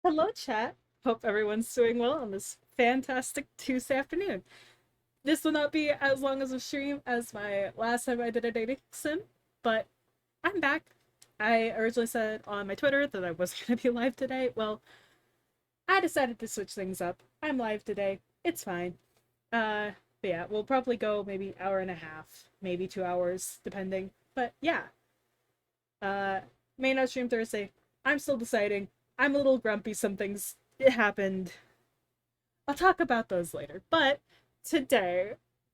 Hello, chat. Hope everyone's doing well on this fantastic Tuesday afternoon. This will not be as long as a stream as my last time I did a dating sim, but I'm back. I originally said on my Twitter that I wasn't going to be live today. Well, I decided to switch things up. I'm live today. It's fine. But yeah, we'll probably go maybe hour and a half, maybe 2 hours, depending. But yeah, uh, may not stream Thursday. I'm still deciding. I'm a little grumpy. Some things it happened. I'll talk about those later. But today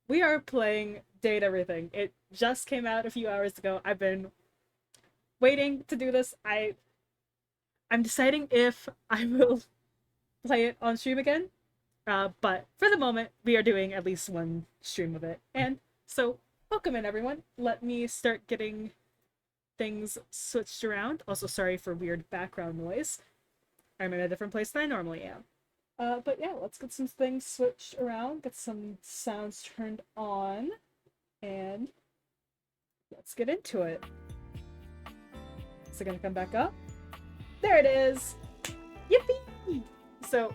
we are playing Date Everything. It just came out a few hours ago. I've been waiting to do this. I'm deciding if I will play it on stream again. But for the moment, we are doing at least one stream of it. And so, welcome in everyone. Let me start getting things switched around. Also, sorry for weird background noise. I'm in a different place than I normally am. But yeah, let's get some things switched around, get some sounds turned on, and let's get into it. Is it gonna come back up? There it is! Yippee! So,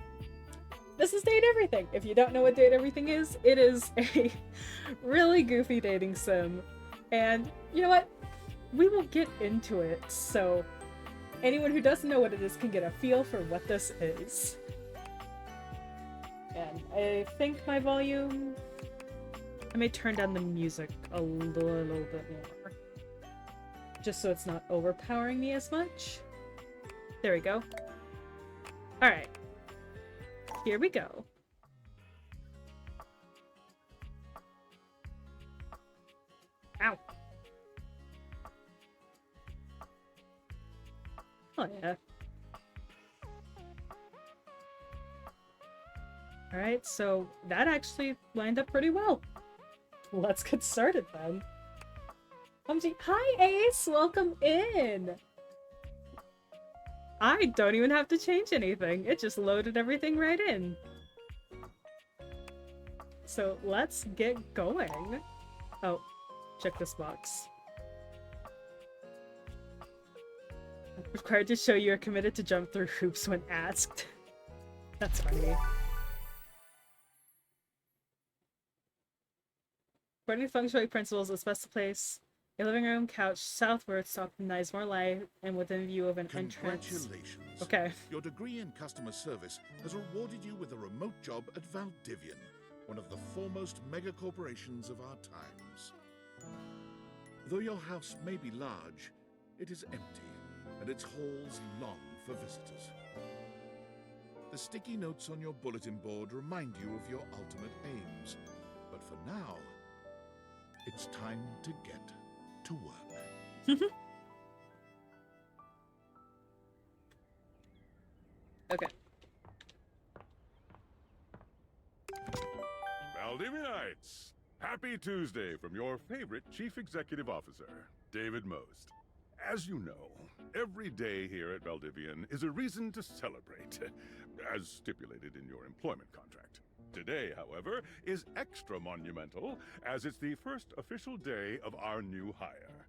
this is Date Everything. If you don't know what Date Everything is, it is a really goofy dating sim. And you know what? We will get into it, so anyone who doesn't know what it is can get a feel for what this is. And I think my volume... I may turn down the music a little bit more. Just so it's not overpowering me as much. There we go. Alright. Here we go. Ow. Oh yeah. Alright, so that actually lined up pretty well. Let's get started then. Hi Ace! Welcome in! I don't even have to change anything. It just loaded everything right in. So let's get going. Oh, check this box. Required to show you're committed to jump through hoops when asked. That's funny. According to feng shui principles, it's best to place a living room couch southwards to optimize more light and within view of an entrance. Congratulations. Okay. Your degree in customer service has rewarded you with a remote job at Valdivian, one of the foremost mega corporations of our times. Though your house may be large, it is empty, and its halls long for visitors. The sticky notes on your bulletin board remind you of your ultimate aims, but for now, it's time to get to work. Okay. Valdivianites! Happy Tuesday from your favorite Chief Executive Officer, David Most. As you know, every day here at Valdivian is a reason to celebrate, as stipulated in your employment contract. Today, however, is extra monumental, as it's the first official day of our new hire.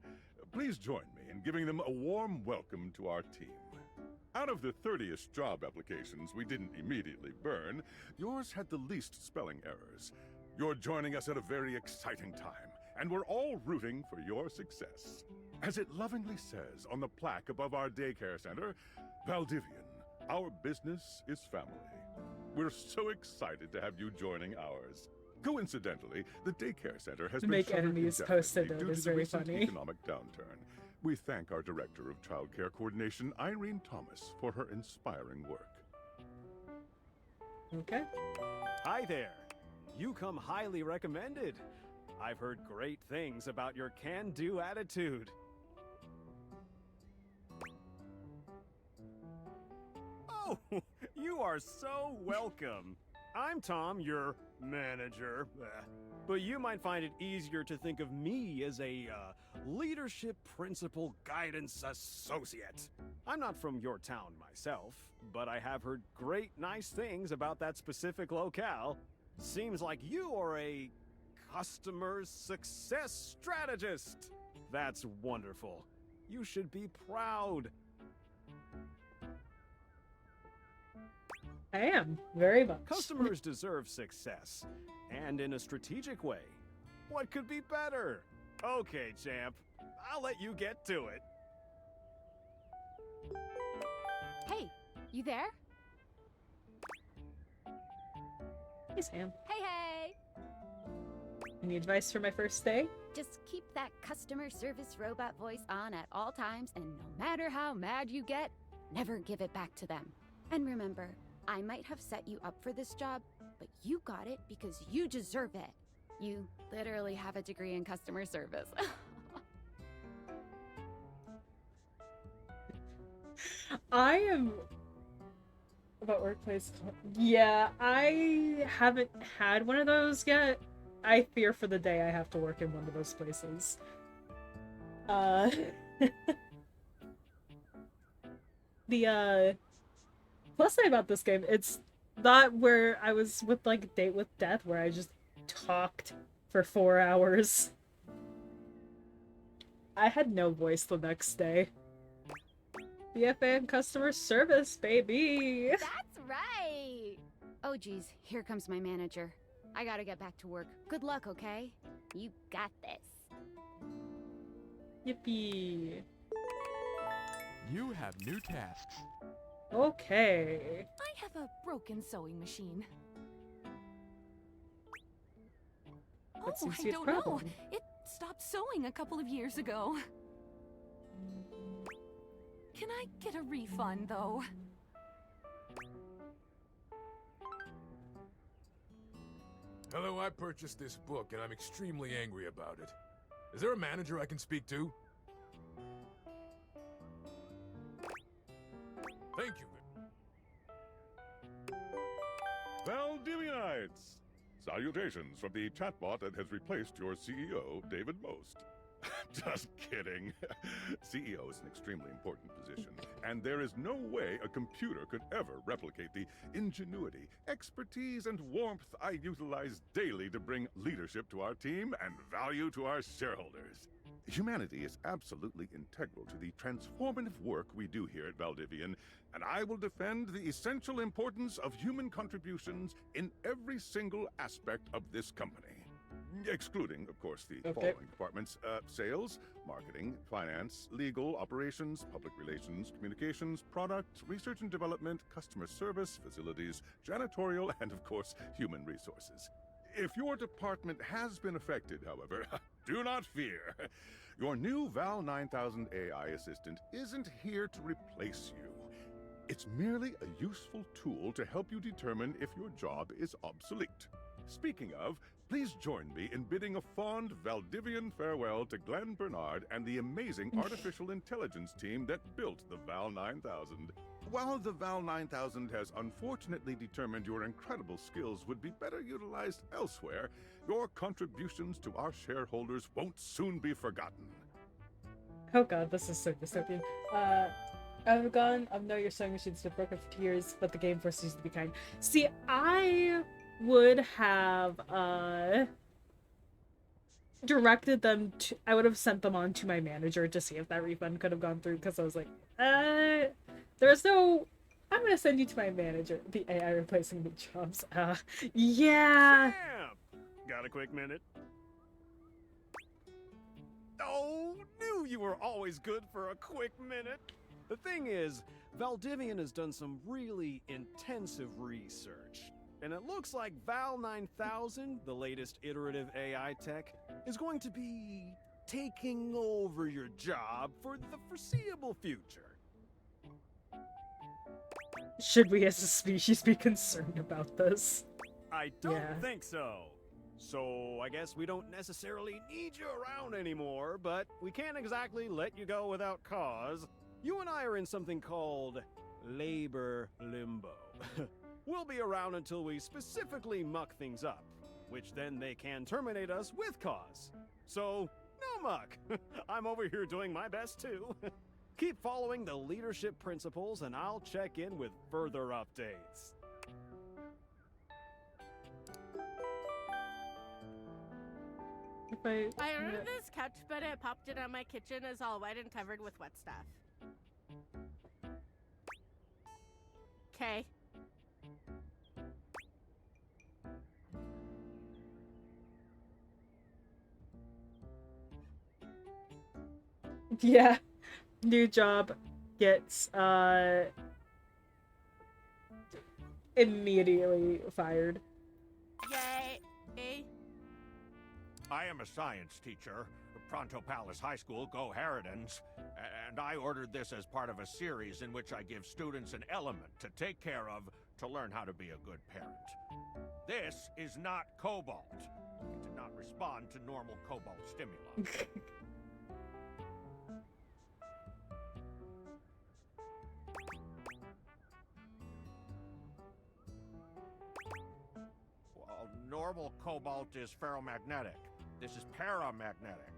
Please join me in giving them a warm welcome to our team. Out of the 30-ish job applications we didn't immediately burn, yours had the least spelling errors. You're joining us at a very exciting time, and we're all rooting for your success. As it lovingly says on the plaque above our daycare center, Valdivian, our business is family. We're so excited to have you joining ours. Coincidentally, the daycare center has been Make shuttered enemies indefinitely posted due it to is the very recent funny. economic downturn. We thank our Director of Child Care Coordination, Irene Thomas, for her inspiring work. Okay. Hi there. You come highly recommended. I've heard great things about your can-do attitude. Oh, you are so welcome. I'm Tom, your manager. But you might find it easier to think of me as a leadership principal guidance associate. I'm not from your town myself, but I have heard great nice things about that specific locale. Seems like you are a customer success strategist. That's wonderful. You should be proud. I am, very much. Customers deserve success, and in a strategic way. What could be better? Okay, champ. I'll let you get to it. Hey, you there? Hey, Sam. Hey, hey! Any advice for my first day? Just keep that customer service robot voice on at all times, and no matter how mad you get, never give it back to them. And remember, I might have set you up for this job, but you got it because you deserve it. You literally have a degree in customer service. I am about workplace. Yeah, I haven't had one of those yet. I fear for the day I have to work in one of those places. The plus thing about this game, it's not where I was with like Date with Death, where I just talked for 4 hours. I had no voice the next day. BFA and customer service, baby! That's right! Oh geez, here comes my manager. I gotta get back to work. Good luck, okay? You got this. Yippee. You have new tasks. Okay. I have a broken sewing machine. What Oh, seems to I be the don't know. problem? It stopped sewing a couple of years ago. Can I get a refund, though? Hello, I purchased this book and I'm extremely angry about it. Is there a manager I can speak to? Thank you. Valdivianites! Salutations from the chatbot that has replaced your CEO, David Most. Just kidding. CEO is an extremely important position, and there is no way a computer could ever replicate the ingenuity, expertise, and warmth I utilize daily to bring leadership to our team and value to our shareholders. Humanity is absolutely integral to the transformative work we do here at Valdivian, and I will defend the essential importance of human contributions in every single aspect of this company. Excluding, of course, the following departments: sales, marketing, finance, legal, operations, public relations, communications, product, research and development, customer service, facilities, janitorial, and, of course, human resources. If your department has been affected, however, do not fear. Your new Val 9000 AI assistant isn't here to replace you. It's merely a useful tool to help you determine if your job is obsolete. Speaking of, please join me in bidding a fond Valdivian farewell to Glenn Bernard and the amazing artificial intelligence team that built the Val 9000. While the Val 9000 has unfortunately determined your incredible skills would be better utilized elsewhere, your contributions to our shareholders won't soon be forgotten. Oh god, this is so dystopian. I've gone, I know your sewing machine's been broken for 2 years, but the game forces you to be kind. See, I would have, directed them to, I would have sent them on to my manager to see if that refund could have gone through, because I was like, there's no, I'm gonna send you to my manager, the AI replacing the jobs. Yeah. Champ! Got a quick minute? Oh, knew you were always good for a quick minute. The thing is, Valdivian has done some really intensive research. And it looks like Val 9000, the latest iterative AI tech, is going to be taking over your job for the foreseeable future. Should we as a species be concerned about this? I don't Yeah. think so. So I guess we don't necessarily need you around anymore, but we can't exactly let you go without cause. You and I are in something called labor limbo. We'll be around until we specifically muck things up, which then they can terminate us with cause. So, no muck. I'm over here doing my best too. Keep following the leadership principles and I'll check in with further updates. If I ordered this couch, but it popped in on my kitchen is all wet and covered with wet stuff. Okay. Yeah. New job gets immediately fired. Yay. I am a science teacher, Pronto Palace High School, Go Harridans, and I ordered this as part of a series in which I give students an element to take care of to learn how to be a good parent. This is not cobalt. It did not respond to normal cobalt stimuli. Well, normal cobalt is ferromagnetic. This is paramagnetic.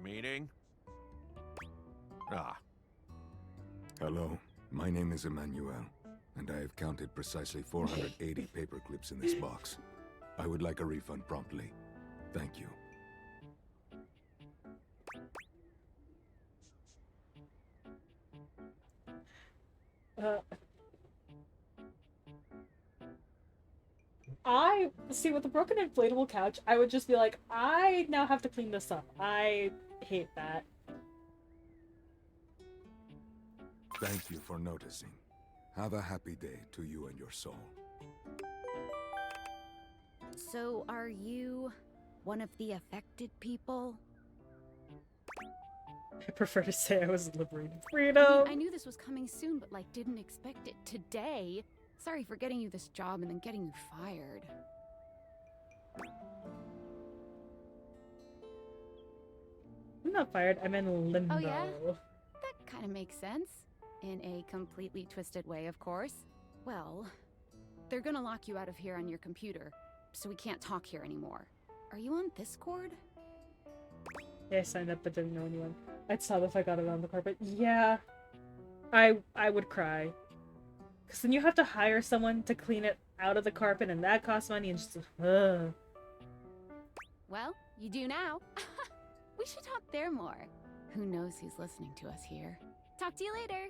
Meaning? Ah. Hello, my name is Emmanuel, and I have counted precisely 480 paper clips in this box. I would like a refund promptly. Thank you. I see with the broken inflatable couch, I would just be like, I now have to clean this up. I hate that. Thank you for noticing. Have a happy day to you and your soul. So, are you one of the affected people? I prefer to say I was liberated. I Freedom! mean, I knew this was coming soon, but like didn't expect it today. Sorry for getting you this job and then getting you fired. I'm not fired, I'm in limbo. Oh, yeah? That kind of makes sense. In a completely twisted way, of course. Well, they're gonna lock you out of here on your computer, so we can't talk here anymore. Are you on Discord? Yeah, I signed up but didn't know anyone. I'd stop if I got it on the carpet. Yeah. I would cry. Because then you have to hire someone to clean it out of the carpet, and that costs money, and just, ugh. Well, you do now. We should talk there more. Who knows who's listening to us here. Talk to you later.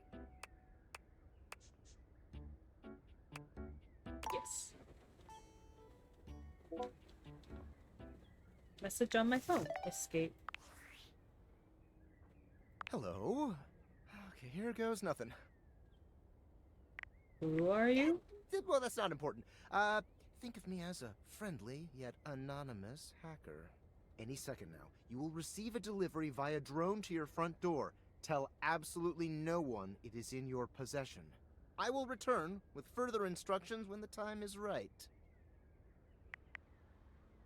Yes. Message on my phone. Escape. Hello. Okay, here goes nothing. Who are you? Well, that's not important. Think of me as a friendly yet anonymous hacker. Any second now, you will receive a delivery via drone to your front door. Tell absolutely no one it is in your possession. I will return with further instructions when the time is right.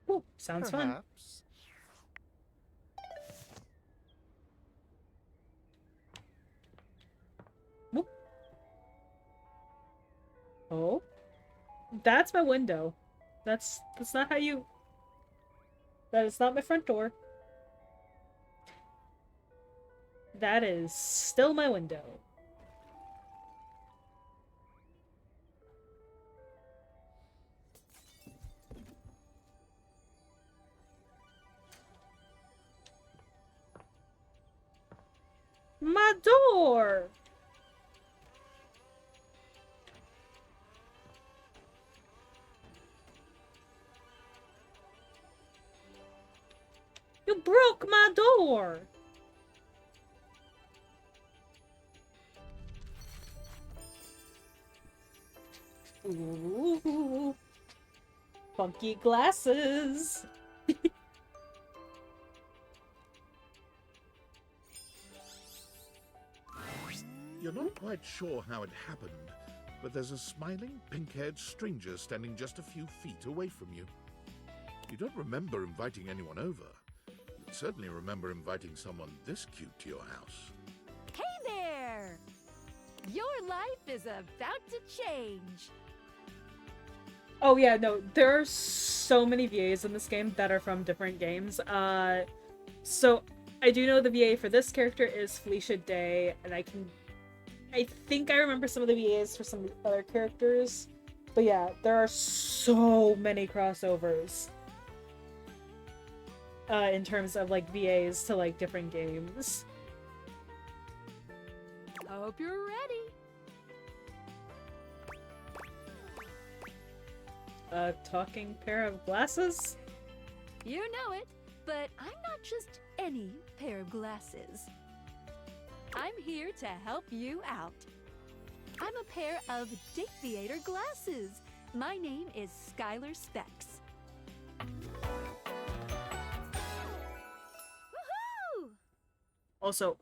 Ooh, sounds fun. Perhaps. Whoop. Oh, that's my window. That's not how you. That is not my front door. That is still my window. My door! You broke my door! Ooh. Funky glasses! You're not quite sure how it happened, but there's a smiling, pink-haired stranger standing just a few feet away from you. You don't remember inviting anyone over. You'd certainly remember inviting someone this cute to your house. Hey there! Your life is about to change. Oh yeah, no, there are so many VAs in this game that are from different games. So I do know the VA for this character is Felicia Day, and I think I remember some of the VAs for some of the other characters. But yeah, there are so many crossovers. In terms of like VAs to like different games. Hope you're ready. A talking pair of glasses? You know it, but I'm not just any pair of glasses. I'm here to help you out. I'm a pair of Daviator glasses. My name is Skylar Specs. Woohoo! Also,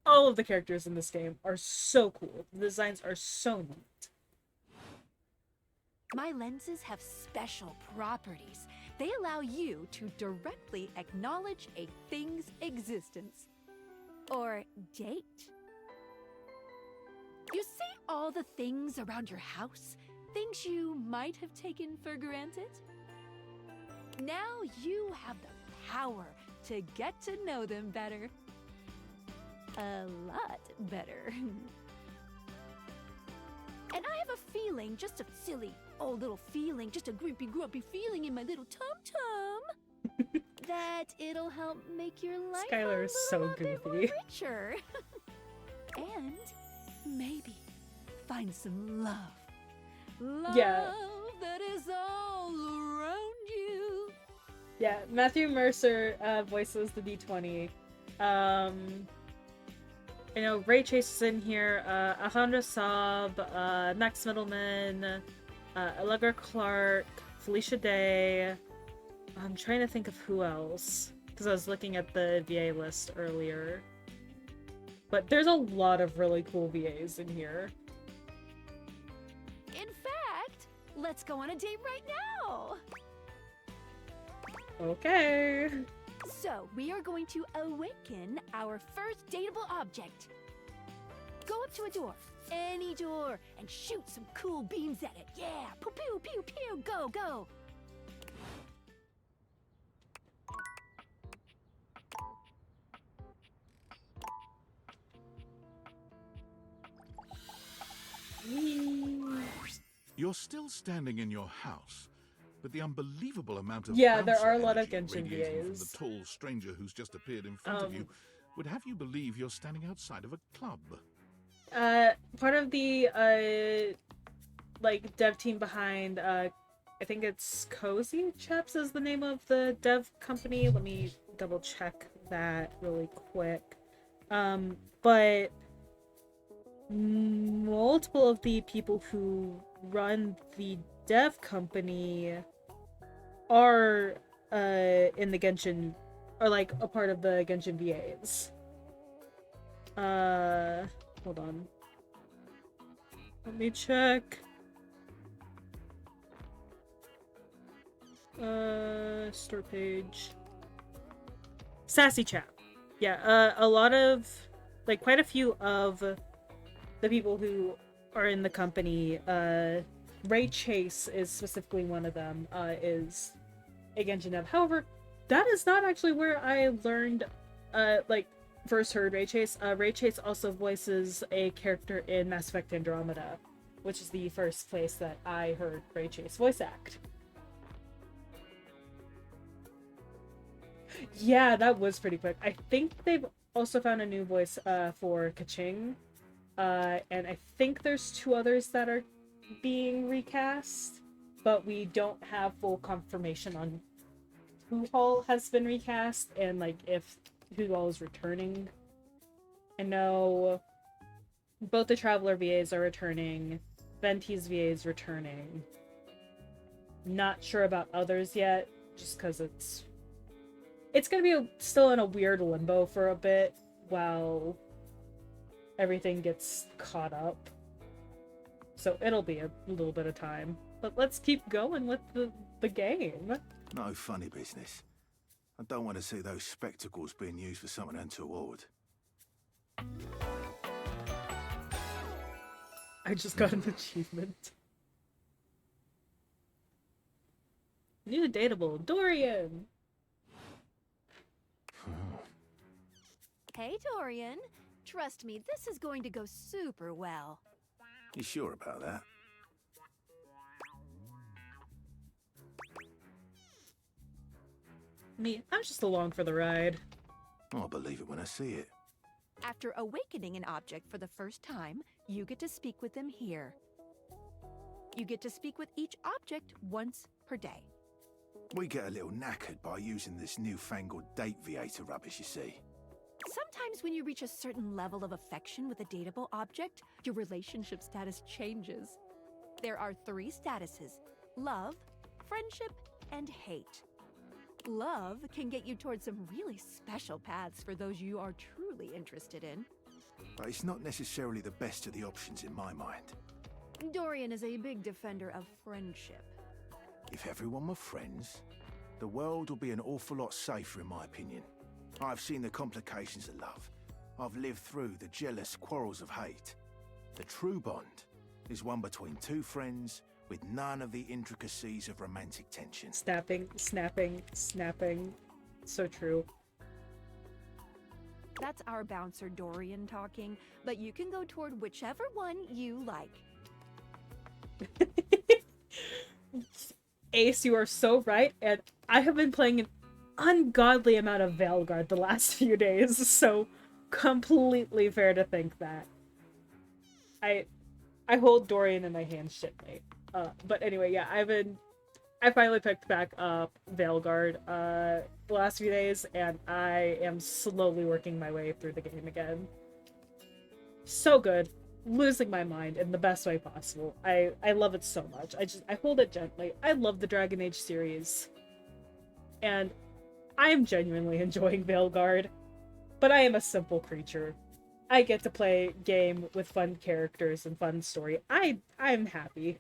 all of the characters in this game are so cool. The designs are so neat. My lenses have special properties. They allow you to directly acknowledge a thing's existence. Or date. You see all the things around your house? Things you might have taken for granted? Now you have the power to get to know them better. A lot better. And I have a feeling, just a silly old little feeling, just a grumpy feeling in my little tum-tum, that it'll help make your life Skylar is so bit more goofy. richer. And maybe find some love. Love Yeah. that is all around you. Yeah, Matthew Mercer voices the D20. You know, Ray Chase is in here, Alejandra Saab, Max Middleman, Allegra Clark, Felicia Day. I'm trying to think of who else, because I was looking at the VA list earlier. But there's a lot of really cool VAs in here. In fact, let's go on a date right now. Okay. So, we are going to awaken our first dateable object. Go up to a door, any door, and shoot some cool beams at it. Yeah, pew pew pew pew, go, go. You're still standing in your house, but the unbelievable amount of Yeah, there bouncer are a lot of energy Genshin radiating from VAs. the tall stranger who's just appeared in front of you would have you believe you're standing outside of a club. Part of the like dev team behind I think it's Cozy Chaps is the name of the dev company. Let me double check that really quick. But multiple of the people who run the dev company are in the Genshin, are like a part of the Genshin VAs. Hold on. Let me check. Store page. Sassy Chap. Yeah, a lot of, like, quite a few of the people who are in the company, Ray Chase is specifically one of them, is a Genshin dev. However, that is not actually where I learned, like, first heard Ray Chase. Ray Chase also voices a character in Mass Effect Andromeda, which is the first place that I heard Ray Chase voice act. Yeah, that was pretty quick. I think they've also found a new voice for Kaching. And I think there's 2 others that are being recast, but we don't have full confirmation on who all has been recast and like if who all is returning. I know both the Traveler VAs are returning, Venti's VA is returning. Not sure about others yet, just because it's gonna be still in a weird limbo for a bit while everything gets caught up. So it'll be a little bit of time. But let's keep going with the game. No funny business. I don't want to see those spectacles being used for something untoward. I just got an achievement. New dateable, Dorian! Hey, Dorian. Trust me, this is going to go super well. You sure about that? I'm just along for the ride. I'll believe it when I see it. After awakening an object for the first time, you get to speak with them here. You get to speak with each object once per day. We get a little knackered by using this newfangled date viator rubbish, you see. Sometimes when you reach a certain level of affection with a dateable object, your relationship status changes. There are 3 statuses: love, friendship, and hate. Love can get you towards some really special paths for those you are truly interested in. But it's not necessarily the best of the options in my mind. Dorian is a big defender of friendship. If everyone were friends, the world would be an awful lot safer, in my opinion. I've seen the complications of love. I've lived through the jealous quarrels of hate. The true bond is one between 2 friends with none of the intricacies of romantic tension. Snapping, snapping, snapping. So true. That's our bouncer Dorian talking, but you can go toward whichever one you like. Ace, you are so right, and I have been playing an ungodly amount of Veilguard the last few days, so completely fair to think that. I hold Dorian in my hands gently. But anyway, yeah, I finally picked back up Veilguard the last few days, and I am slowly working my way through the game again. So good. Losing my mind in the best way possible. I love it so much. I hold it gently. I love the Dragon Age series. And I am genuinely enjoying Veilguard. But I am a simple creature. I get to play a game with fun characters and fun story. I'm happy.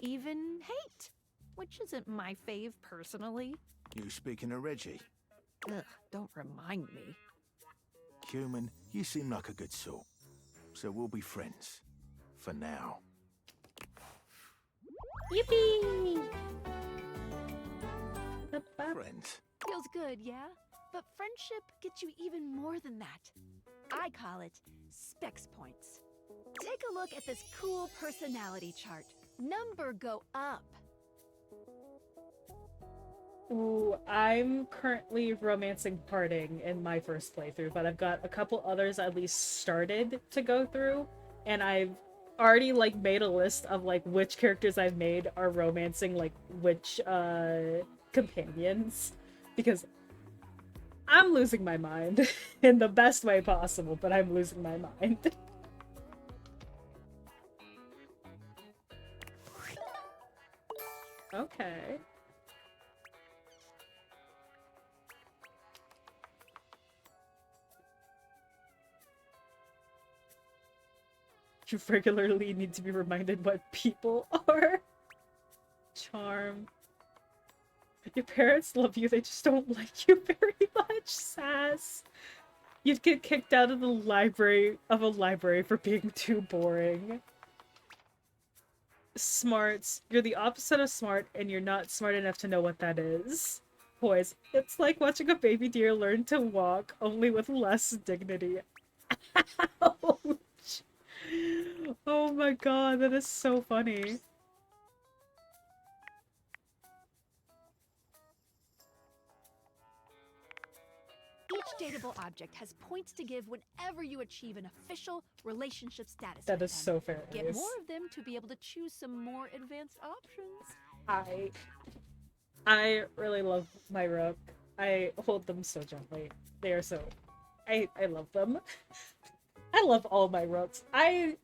Even hate, which isn't my fave personally. You speaking of Reggie? Ugh, don't remind me. Human, you seem like a good sort. So we'll be friends. For now. Yippee! Friends. Feels good, yeah? But friendship gets you even more than that. I call it specs points. Take a look at this cool personality chart. Number go up. Ooh, I'm currently romancing Harding in my first playthrough, but I've got a couple others at least started to go through, and I've already like made a list of like which characters I've made are romancing like which companions, because I'm losing my mind in the best way possible, but I'm losing my mind. Okay. You regularly need to be reminded what people are. Charm. Your parents love you, they just don't like you very much. Sass. You'd get kicked out of the library for being too boring. Smarts. You're the opposite of smart, and you're not smart enough to know what that is. Poise. It's like watching a baby deer learn to walk, only with less dignity. Ouch. Oh my god, that is so funny. Each dateable object has points to give whenever you achieve an official relationship status. That with is them. so fair. Get more of them to be able to choose some more advanced options. I really love my rook. I hold them so gently. They are so... I love them. I love all my rooks. I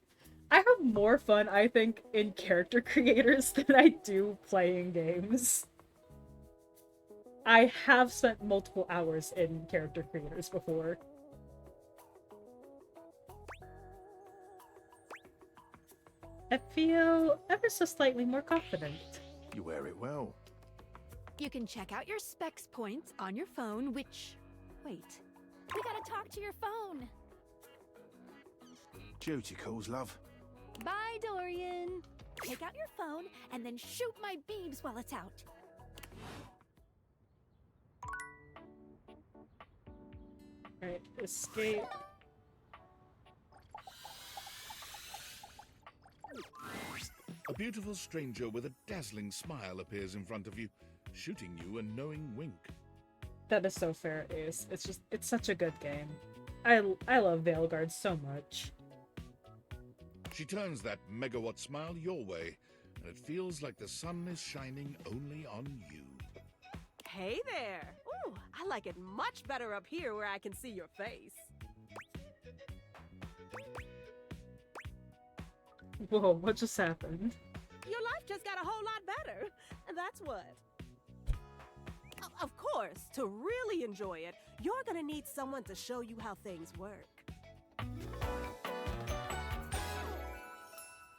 have more fun, I think, in character creators than I do playing games. I have spent multiple hours in character creators before. I feel ever so slightly more confident. You wear it well. You can check out your specs points on your phone, which... Wait. We gotta talk to your phone. Duty calls, love. Bye, Dorian. Take out your phone and then shoot my beams while it's out. Alright, escape. A beautiful stranger with a dazzling smile appears in front of you, shooting you a knowing wink. That is so fair, Ace. It's such a good game. I love Veilguard so much. She turns that megawatt smile your way, and it feels like the sun is shining only on you. Hey there! Ooh, I like it much better up here where I can see your face. Whoa, what just happened? Your life just got a whole lot better. And that's what. Of course, to really enjoy it, you're gonna need someone to show you how things work.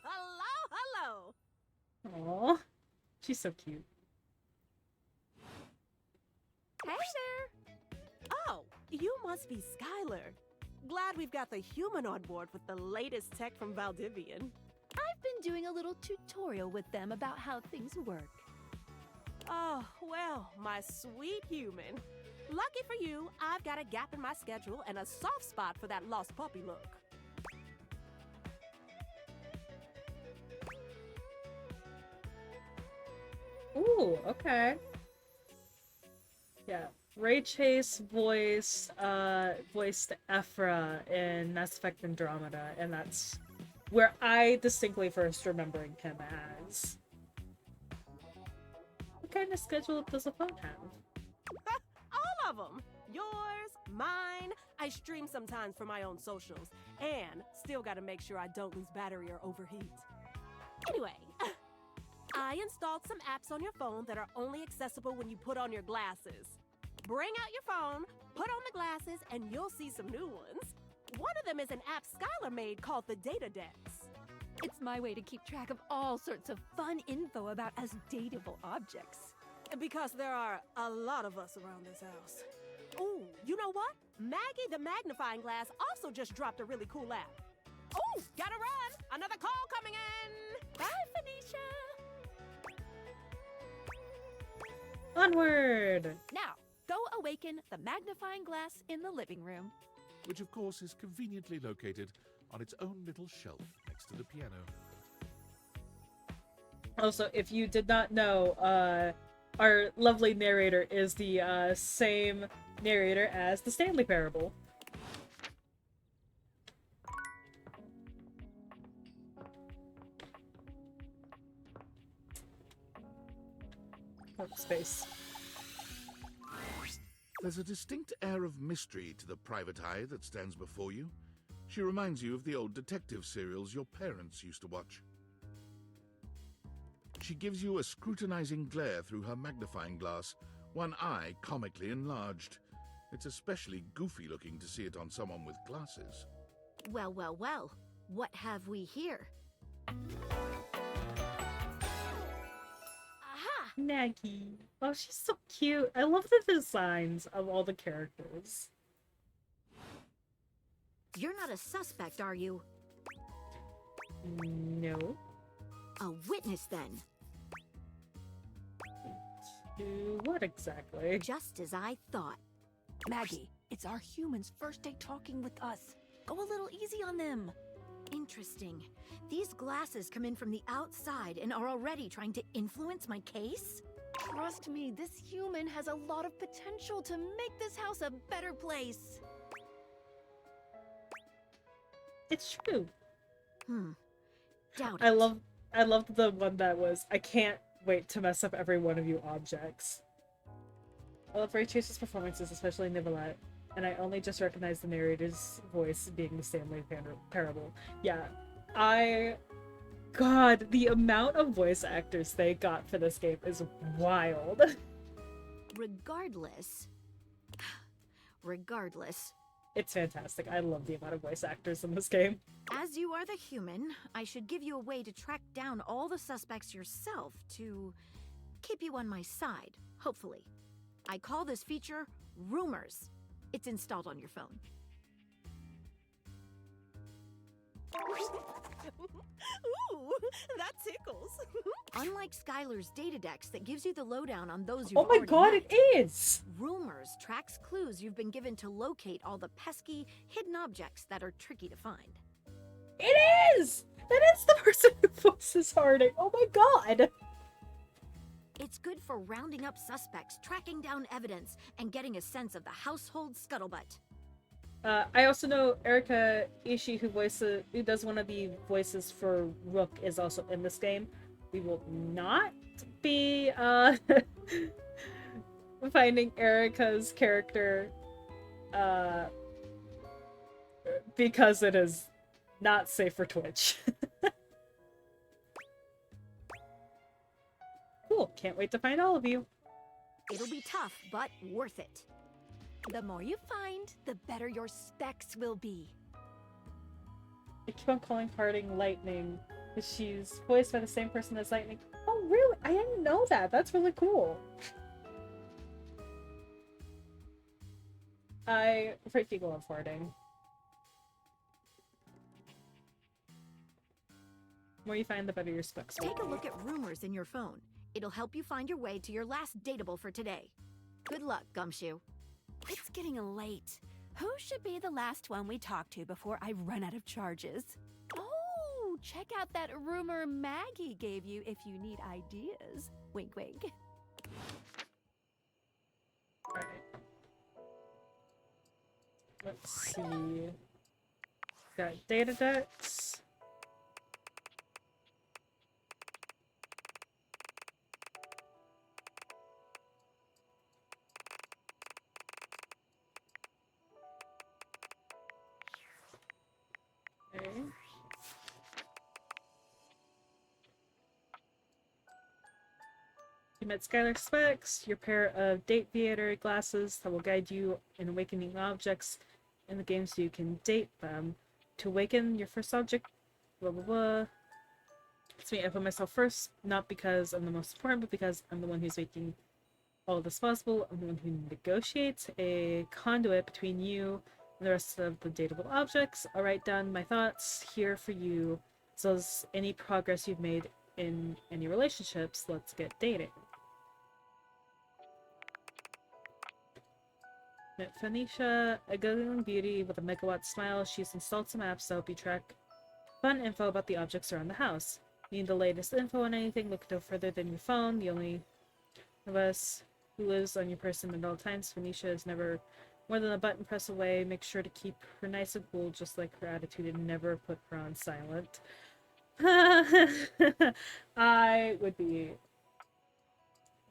Hello, hello! Aw, she's so cute. Hey there! Oh, you must be Skylar. Glad we've got the human on board with the latest tech from Valdivian. I've been doing a little tutorial with them about how things work. Oh, well, my sweet human. Lucky for you, I've got a gap in my schedule and a soft spot for that lost puppy look. Ooh, okay. Yeah, Ray Chase voiced Ephra in Mass Effect Andromeda, and that's where I distinctly first remembering him as. What kind of schedule does a phone have? All of them. Yours, mine. I stream sometimes for my own socials, and still gotta make sure I don't lose battery or overheat. Anyway, I installed some apps on your phone that are only accessible when you put on your glasses. Bring out your phone, put on the glasses, and you'll see some new ones. One of them is an app Skylar made called the Data Dex. It's my way to keep track of all sorts of fun info about us dateable objects. Because there are a lot of us around this house. Ooh, you know what? Maggie the Magnifying Glass also just dropped a really cool app. Ooh, gotta run! Another call coming in! Bye, Phoenicia! Onward! Now, go awaken the magnifying glass in the living room. Which, of course, is conveniently located on its own little shelf next to the piano. Also, if you did not know, our lovely narrator is the same narrator as the Stanley Parable. Oh, space. There's a distinct air of mystery to the private eye that stands before you. She reminds you of the old detective serials your parents used to watch. She gives you a scrutinizing glare through her magnifying glass, one eye comically enlarged. It's especially goofy looking to see it on someone with glasses. Well, well, well. What have we here? Aha! Maggie. Oh, she's so cute. I love the designs of all the characters. You're not a suspect, are you? No. A witness, then. To what exactly? Just as I thought. Maggie, it's our humans' first day talking with us. Go a little easy on them. Interesting. These glasses come in from the outside and are already trying to influence my case? Trust me, this human has a lot of potential to make this house a better place. It's true. Doubt I it. loved the one that was, I can't wait to mess up every one of you objects. I love Ray Chase's performances, especially Nicolette, and I only just recognize the narrator's voice being the Stanley Parable. Yeah, God, the amount of voice actors they got for this game is wild. Regardless, It's fantastic. I love the amount of voice actors in this game. as you are the human, I should give you a way to track down all the suspects yourself to keep you on my side, hopefully. I call this feature Rumors. It's installed on your phone. Ooh, that tickles. Unlike Skylar's Data Dex that gives you the lowdown on those you've Oh my already god, met, it is! Rumors tracks clues you've been given to locate all the pesky, hidden objects that are tricky to find. It is! That is the person who voices Harding. Oh my god! It's good for rounding up suspects, tracking down evidence, and getting a sense of the household scuttlebutt. I also know Erika Ishii, who does one of the voices for Rook, is also in this game. we will not be finding Erica's character because it is not safe for Twitch. Cool, can't wait to find all of you. It'll be tough, but worth it. The more you find, the better your specs will be. I keep on calling Harding Lightning because she's voiced by the same person as Lightning. Oh, really? I didn't know that. That's really cool. I freaking love Harding. The more you find, the better your specs will Take a be. look at rumors in your phone. It'll help you find your way to your last dateable for today. Good luck, Gumshoe. It's getting late. Who should be the last one we talk to before I run out of charges? Oh, check out that rumor Maggie gave you if you need ideas. Wink, wink. Alright. Let's see. Got data decks. Okay. You met Skylar Specs, your pair of date theater glasses that will guide you in awakening objects in the game so you can date them. To awaken your first object, blah blah blah. It's me, I put myself first, not because I'm the most important, but because I'm the one who's making all this possible. I'm the one who negotiates a conduit between you and the rest of the dateable objects. I'll write down my thoughts here for you, so as any progress you've made in any relationships. Let's get dating. Met Phoenicia, a good beauty with a megawatt smile. She's installed some apps to help you track fun info about the objects around the house. Need the latest info on anything? Look no further than your phone. The only of us who lives on your person at all times. Phoenicia is never more than a button press away. Make sure to keep her nice and cool, just like her attitude, and never put her on silent. I would be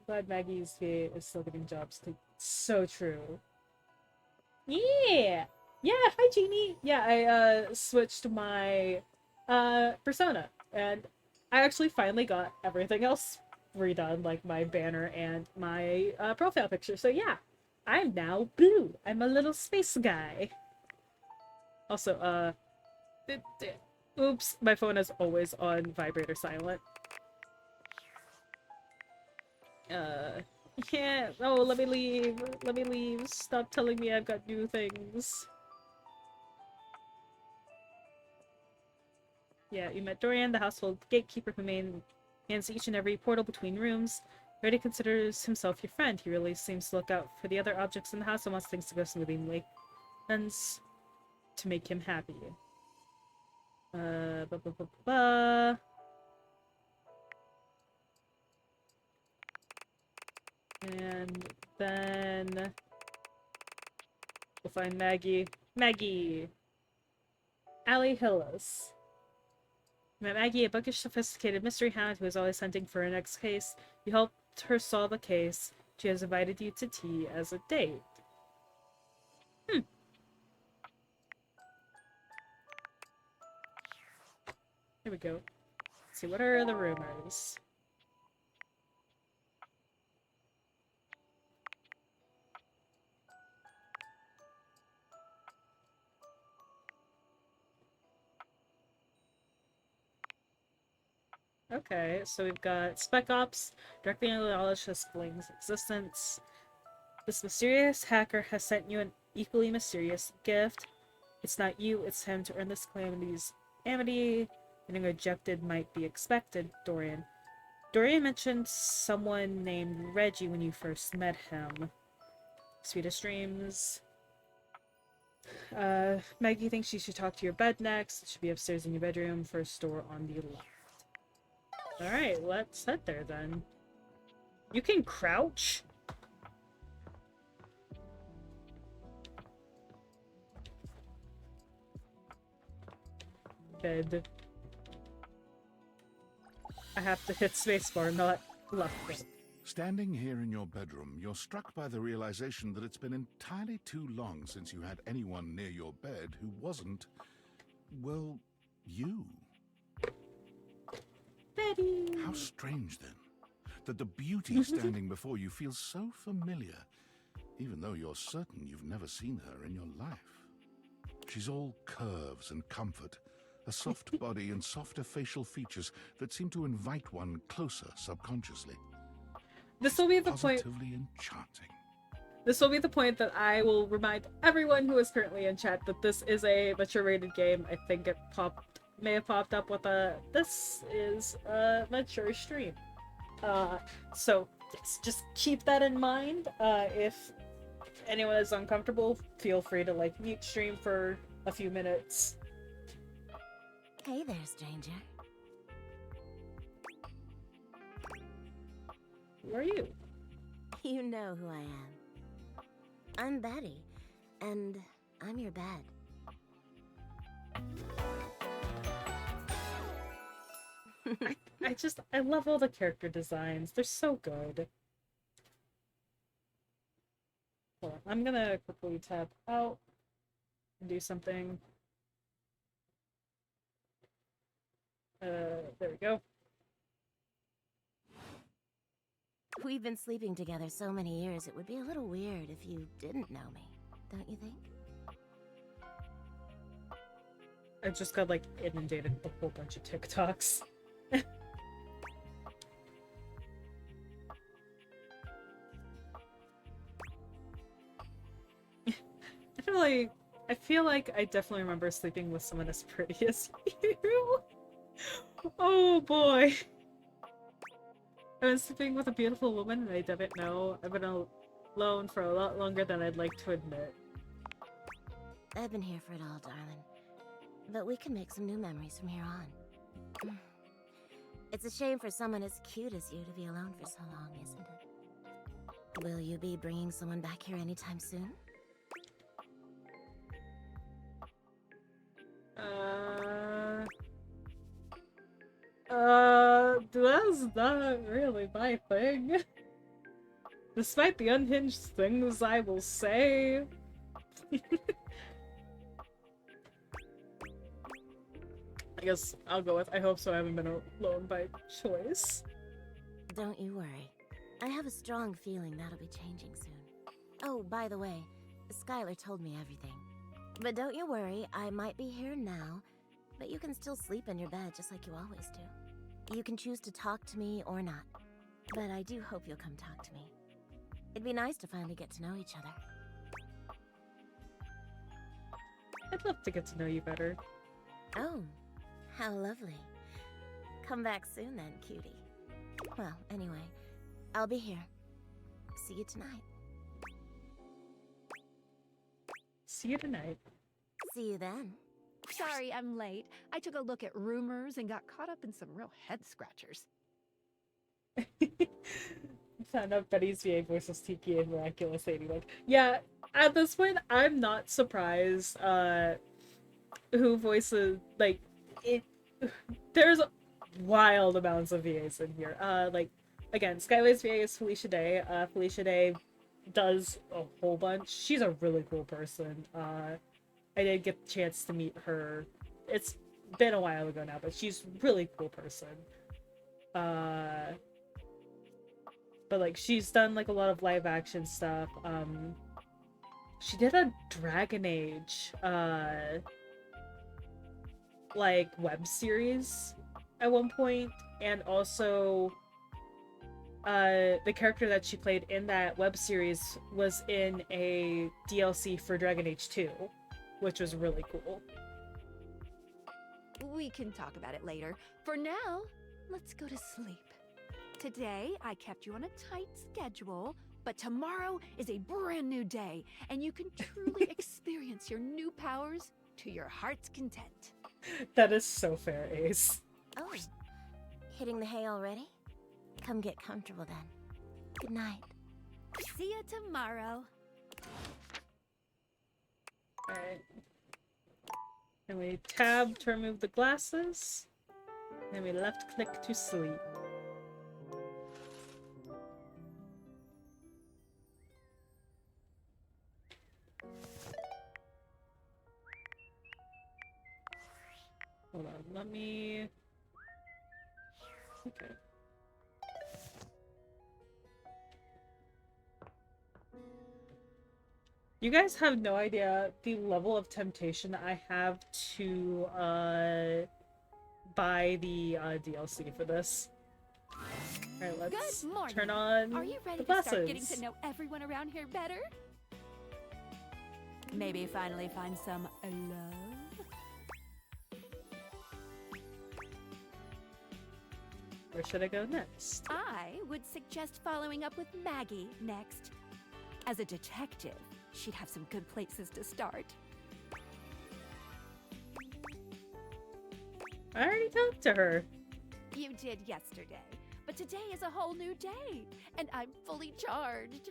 glad Maggie's VA is still getting jobs. So true. Yeah! Yeah, hi Jeannie! Yeah, I switched my persona, and I actually finally got everything else redone, like my banner and my profile picture. So yeah, I'm now blue. I'm a little space guy. Also, oops, my phone is always on vibrator silent. Yeah, oh, let me leave. Let me leave. Stop telling me I've got new things. Yeah, you met Dorian, the household gatekeeper who mans each and every portal between rooms. He already considers himself your friend. He really seems to look out for the other objects in the house and wants things to go smoothly. And to make him happy. And then we'll find Maggie. Maggie! Allie Hillis. Met Maggie, a bookish, sophisticated mystery hound who is always hunting for her next case. You helped her solve a case. She has invited you to tea as a date. Here we go. Let's see, what are the rumors? Okay, so we've got Spec Ops, directly acknowledge this Bling's existence. This mysterious hacker has sent you an equally mysterious gift. It's not you, it's him to earn this calamity's amity. Getting rejected might be expected, Dorian. Dorian mentioned someone named Reggie when you first met him. Sweetest dreams. Maggie thinks you should talk to your bed next. It should be upstairs in your bedroom, first door on the left. Alright, let's head there then. You can crouch? Bed. I have to hit spacebar, not left click. Standing here in your bedroom, you're struck by the realization that it's been entirely too long since you had anyone near your bed who wasn't, well, you. Betty! How strange, then, that the beauty standing before you feels so familiar, even though you're certain you've never seen her in your life. She's all curves and comfort, a soft body and softer facial features that seem to invite one closer subconsciously. This will be the point. Positively enchanting. This will be the point that I will remind everyone who is currently in chat that this is a mature rated game. I think it may have popped up with this is a mature stream. So yes, just keep that in mind. If anyone is uncomfortable, feel free to like mute stream for a few minutes. Hey there, stranger. Who are you? You know who I am. I'm Betty, and I'm your bed. I love all the character designs. They're so good. Hold on, I'm gonna quickly tab out and do something. There we go. We've been sleeping together so many years, it would be a little weird if you didn't know me, don't you think? I just got like inundated with a whole bunch of TikToks. I feel like I definitely remember sleeping with someone as pretty as you. Oh boy. I've been sleeping with a beautiful woman and I didn't know. I've been alone for a lot longer than I'd like to admit. I've been here for it all, darling. But we can make some new memories from here on. It's a shame for someone as cute as you to be alone for so long, isn't it? Will you be bringing someone back here anytime soon? That's not really my thing. Despite the unhinged things I will say. I guess I'll go with I hope so. I haven't been alone by choice. Don't you worry. I have a strong feeling that'll be changing soon. Oh, by the way, Skylar told me everything. But don't you worry, I might be here now, but you can still sleep in your bed just like you always do. You can choose to talk to me or not, but I do hope you'll come talk to me. It'd be nice to finally get to know each other. I'd love to get to know you better. Oh, how lovely. Come back soon then, cutie. Well, anyway, I'll be here. See you tonight. See you tonight. See you then. Sorry, I'm late. I took a look at rumors and got caught up in some real head scratchers. Found out Betty's VA voice was Tiki and Miraculous Ladybug. Yeah, at this point, I'm not surprised who voices, like, it. There's wild amounts of VAs in here. Like, again, Skylar's VA is Felicia Day. Felicia Day does a whole bunch. She's a really cool person. I did get the chance to meet her. It's been a while ago now, but she's a really cool person. But like she's done like a lot of live action stuff. She did a Dragon Age like web series at one point, and also the character that she played in that web series was in a DLC for Dragon Age 2. Which was really cool. We can talk about it later. For now, let's go to sleep. Today, I kept you on a tight schedule, but tomorrow is a brand new day, and you can truly experience your new powers to your heart's content. That is so fair, Ace. Oh, hitting the hay already? Come get comfortable then. Good night. See you tomorrow. Alright. Can we tab to remove the glasses? And we left click to sleep. Hold on, let me... Okay. You guys have no idea the level of temptation I have to buy the DLC for this. Alright, let's Good morning. turn on Are you ready the to buses. start getting to know everyone around here better? Maybe finally find some love? Where should I go next? I would suggest following up with Maggie next. As a detective, she'd have some good places to start. I already talked to her. You did yesterday, but today is a whole new day, and I'm fully charged.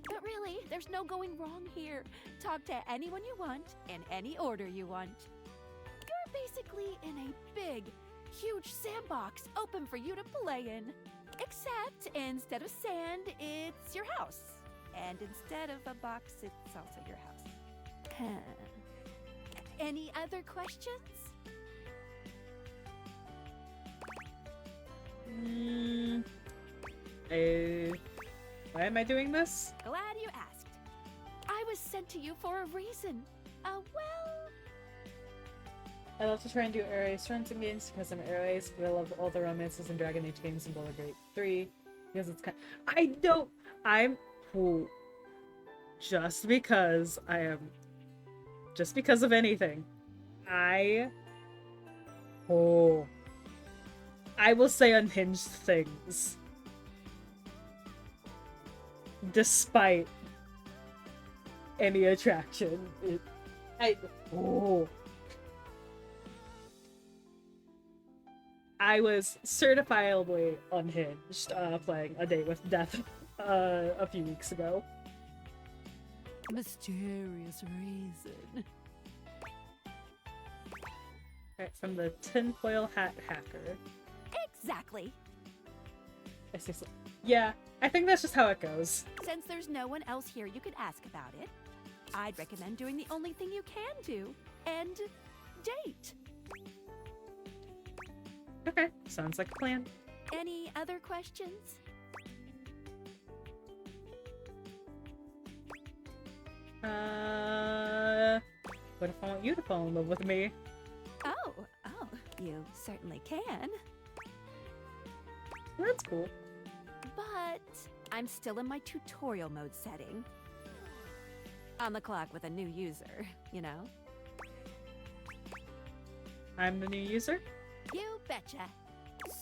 But really, there's no going wrong here. Talk to anyone you want, in any order you want. You're basically in a big, huge sandbox open for you to play in. Except instead of sand, it's your house. And instead of a box, it's also your house. Huh. Any other questions? Why am I doing this? Glad you asked. I was sent to you for a reason. Well... I love to try and do air-race runs in games because I'm air-race, but I love all the romances in Dragon Age games and Baldur's Gate 3 because it's kind of... I don't... I'm... Ooh. Just because I am... Just because of anything. I will say unhinged things. Despite any attraction. I was certifiably unhinged playing A Date with Death a few weeks ago. Mysterious reason. Alright, from the tinfoil hat hacker. Exactly. I see. Yeah, I think that's just how it goes. Since there's no one else here you could ask about it, I'd recommend doing the only thing you can do, and date. Okay, sounds like a plan. Any other questions? What if I want you to fall in love with me? Oh, you certainly can. That's cool. But I'm still in my tutorial mode setting. On the clock with a new user, you know? I'm the new user? You betcha.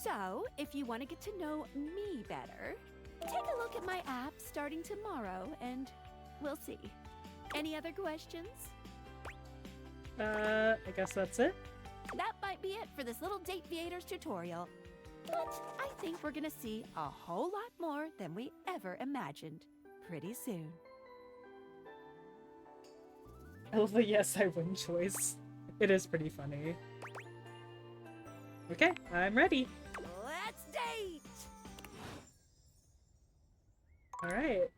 So, if you want to get to know me better, take a look at my app starting tomorrow and we'll see. Any other questions? I guess that's it. That might be it for this little Date Viators tutorial. But I think we're gonna see a whole lot more than we ever imagined pretty soon. I love the yes, I win choice. It is pretty funny. Okay, I'm ready. Let's date! Alright.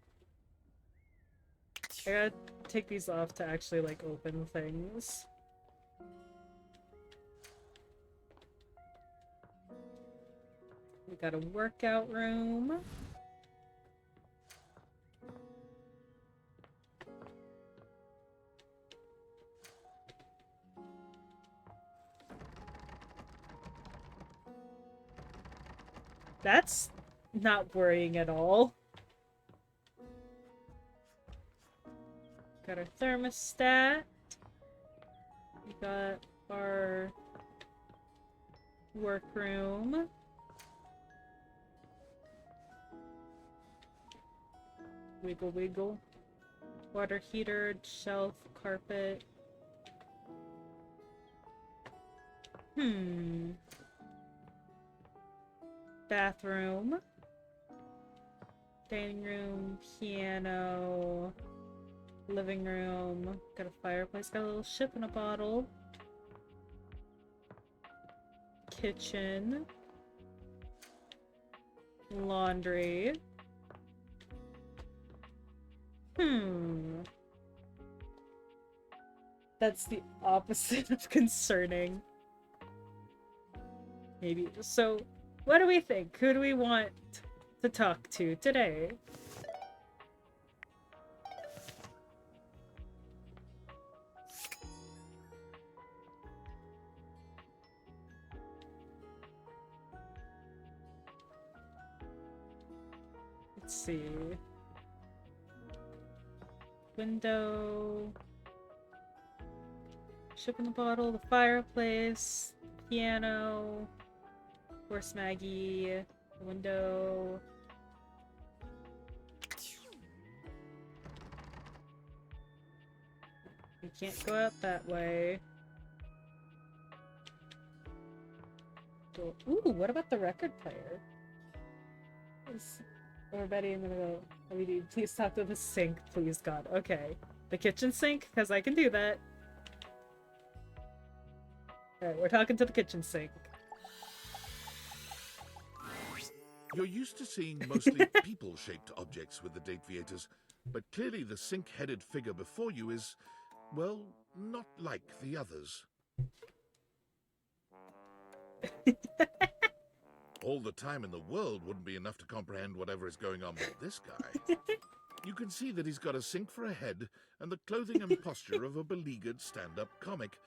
I gotta take these off to actually, like, open things. We got a workout room. That's not worrying at all. Got our thermostat. We got our workroom. Wiggle wiggle. Water heater, shelf, carpet. Bathroom. Dining room, piano. Living room. Got a fireplace, got a little ship in a bottle. kitchen, laundry. That's the opposite of concerning. Maybe. So, what do we think? Who do we want to talk to today? Let's see. Window. Ship in the bottle, the fireplace, piano, of course Maggie, the window. We can't go out that way. Ooh, what about the record player? Or Betty, I'm gonna go. LED, please talk to the sink, please God. Okay. The kitchen sink? Because I can do that. Alright, we're talking to the kitchen sink. You're used to seeing mostly people-shaped objects with the Dateviators, but clearly the sink-headed figure before you is, well, not like the others. All the time in the world wouldn't be enough to comprehend whatever is going on with this guy. You can see that he's got a sink for a head and the clothing and posture of a beleaguered stand-up comic,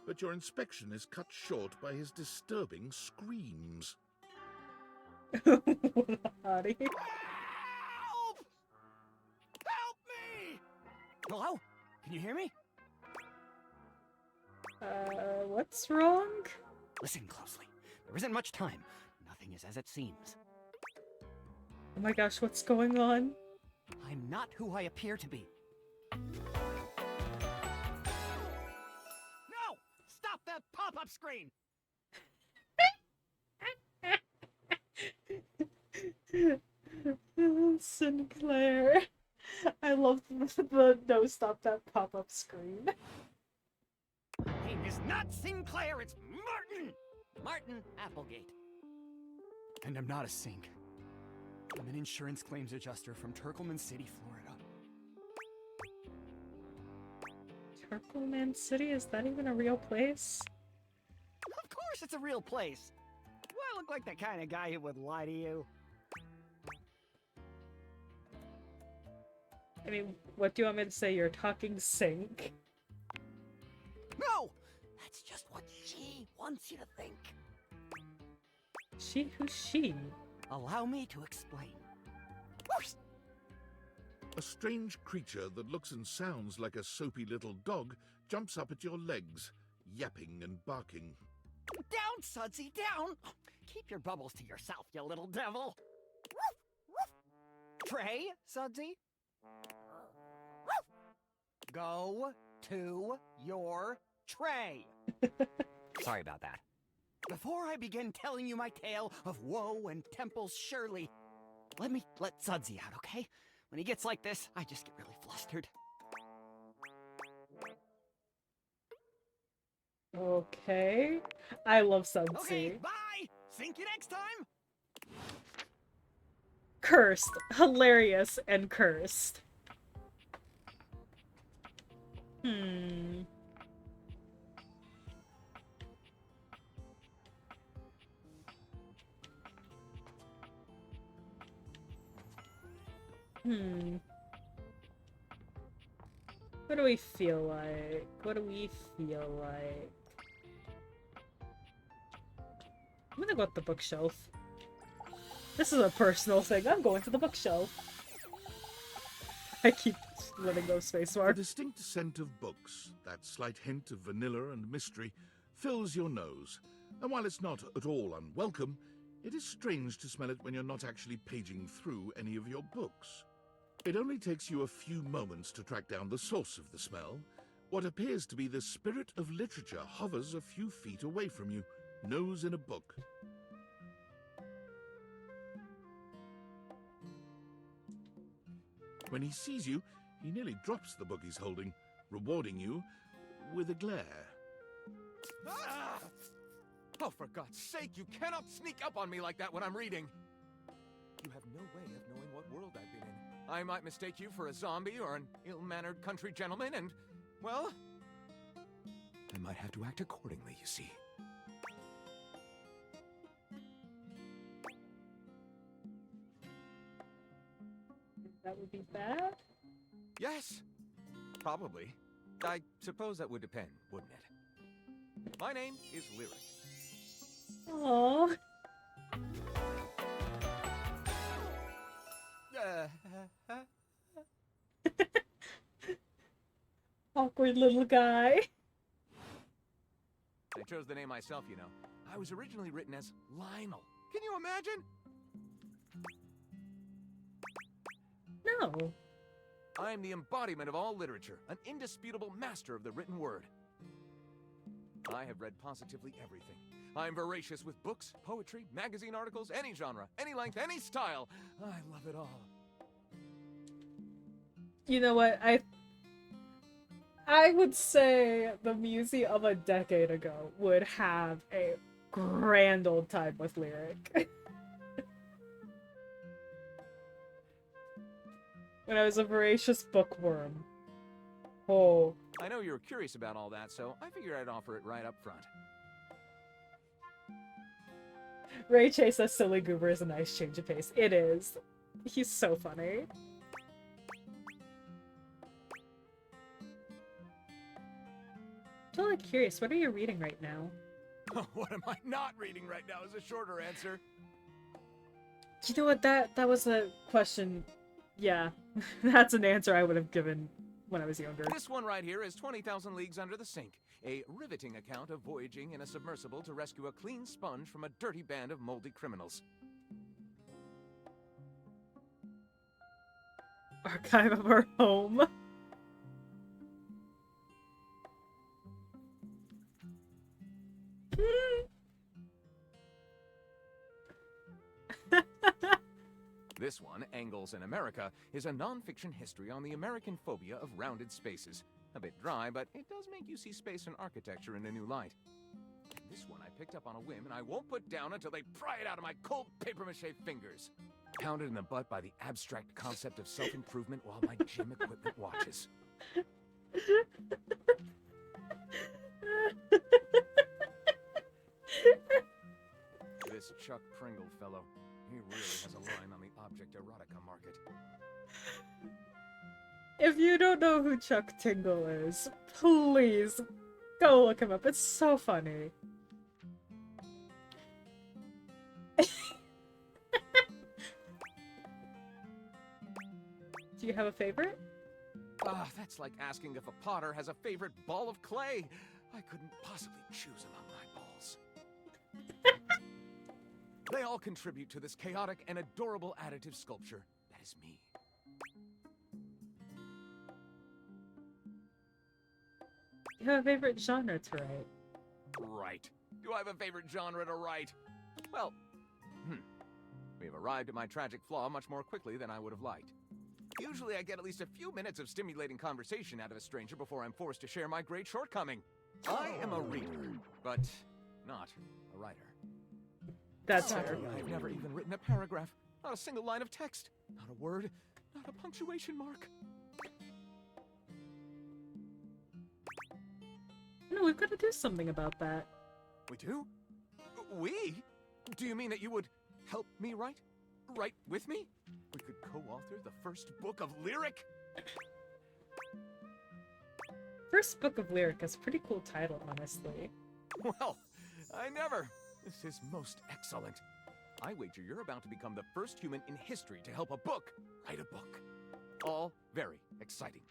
but your inspection is cut short by his disturbing screams. Hottie. Help! Help me! Hello? Can you hear me? What's wrong? Listen closely. There isn't much time. Nothing is as it seems. Oh my gosh, what's going on? I'm not who I appear to be. No! Stop that pop-up screen! Sinclair. I love the no stop that pop-up screen. My name is not Sinclair, it's Martin! Martin Applegate. And I'm not a sink. I'm an insurance claims adjuster from Turkleman City, Florida. Turkleman City? Is that even a real place? Of course it's a real place. Do I look like the kind of guy who would lie to you? I mean, what do you want me to say? You're talking sink? No! That's just what she wants you to think. She? Who's she? Allow me to explain. A strange creature that looks and sounds like a soapy little dog jumps up at your legs, yapping and barking. Down, Sudsy, down! Keep your bubbles to yourself, you little devil! Trey, Sudsy? Go to your tray! Sorry about that. Before I begin telling you my tale of woe and Temple's Shirley, let Sudsy out, okay? When he gets like this, I just get really flustered. Okay. I love Sudsy. Okay, bye! Think you next time! Cursed. Hilarious and cursed. What do we feel like? What do we feel like? I'm gonna go with the bookshelf. This is a personal thing. I'm going to the bookshelf. I keep letting go spacebar. The distinct scent of books, that slight hint of vanilla and mystery, fills your nose. And while it's not at all unwelcome, it is strange to smell it when you're not actually paging through any of your books. It only takes you a few moments to track down the source of the smell. What appears to be the spirit of literature hovers a few feet away from you, nose in a book. When he sees you, he nearly drops the book he's holding, rewarding you with a glare. Ah! Oh, for God's sake, you cannot sneak up on me like that when I'm reading! You have no way of knowing what world I've been in. I might mistake you for a zombie or an ill-mannered country gentleman, and, well, I might have to act accordingly, you see. That would be bad? Yes, probably. I suppose that would depend, wouldn't it? My name is Lyric. Aww. Awkward little guy. I chose the name myself, you know. I was originally written as Lionel. Can you imagine? No. I am the embodiment of all literature, an indisputable master of the written word. I have read positively everything. I am voracious with books, poetry, magazine articles, any genre, any length, any style. I love it all. You know what? I would say the Musi of a decade ago would have a grand old time with Lyric. When I was a voracious bookworm. Oh. I know you're curious about all that, so I figured I'd offer it right up front. Ray Chase as Silly Goober is a nice change of pace. It is. He's so funny. I'm totally curious, what are you reading right now? What am I not reading right now is a shorter answer. You know what, that was a question. Yeah, that's an answer I would have given when I was younger. This one right here is 20,000 Leagues Under the Sink, a riveting account of voyaging in a submersible to rescue a clean sponge from a dirty band of moldy criminals. Archive of Our Home. This one, Angles in America, is a non-fiction history on the American phobia of rounded spaces. A bit dry, but it does make you see space and architecture in a new light. This one I picked up on a whim, and I won't put down until they pry it out of my cold papier-mâché fingers. Pounded in the butt by the abstract concept of self-improvement while my gym equipment watches. This Chuck Pringle fellow, he really has a line on the object erotica market. If you don't know who Chuck Tingle is, please go look him up. It's so funny. Do you have a favorite? Ah, that's like asking if a potter has a favorite ball of clay. I couldn't possibly choose among my balls. They all contribute to this chaotic and adorable additive sculpture that is me. Do you have a favorite genre to write? Right. Do I have a favorite genre to write? Well, we have arrived at my tragic flaw much more quickly than I would have liked. Usually I get at least a few minutes of stimulating conversation out of a stranger before I'm forced to share my great shortcoming. I am a reader, but not a writer. That's fair. I've never even written a paragraph, not a single line of text, not a word, not a punctuation mark. No, we've got to do something about that. We do? We? Do you mean that you would help me write? Write with me? We could co-author the first book of Lyric? First book of Lyric is a pretty cool title, honestly. Well, I never. This is most excellent. I wager you're about to become the first human in history to help a book write a book. All very exciting.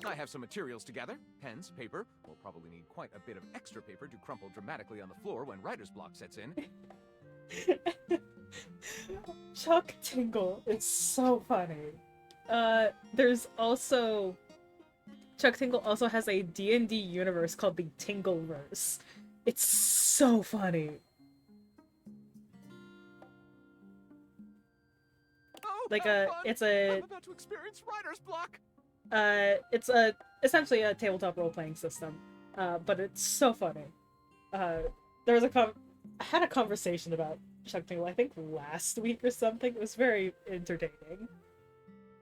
I have some materials to gather. Pens, paper. We'll probably need quite a bit of extra paper to crumple dramatically on the floor when writer's block sets in. Chuck Tingle is so funny. There's also... Chuck Tingle also has a D&D universe called the Tingleverse. It's so funny. Like it's I'm about to experience writer's block. It's essentially a tabletop role-playing system, but it's so funny. There was I had a conversation about Chuck Tingle, I think last week or something. It was very entertaining.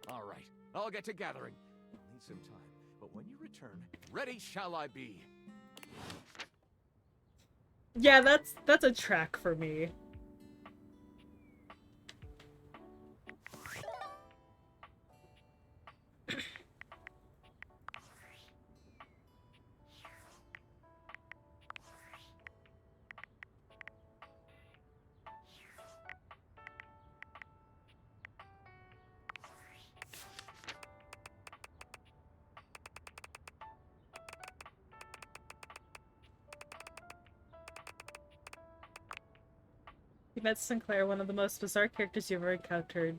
All right, I'll get to gathering. I'll need some time, but when you return, ready shall I be. Yeah, that's a track for me. You met Sinclair, one of the most bizarre characters you've ever encountered.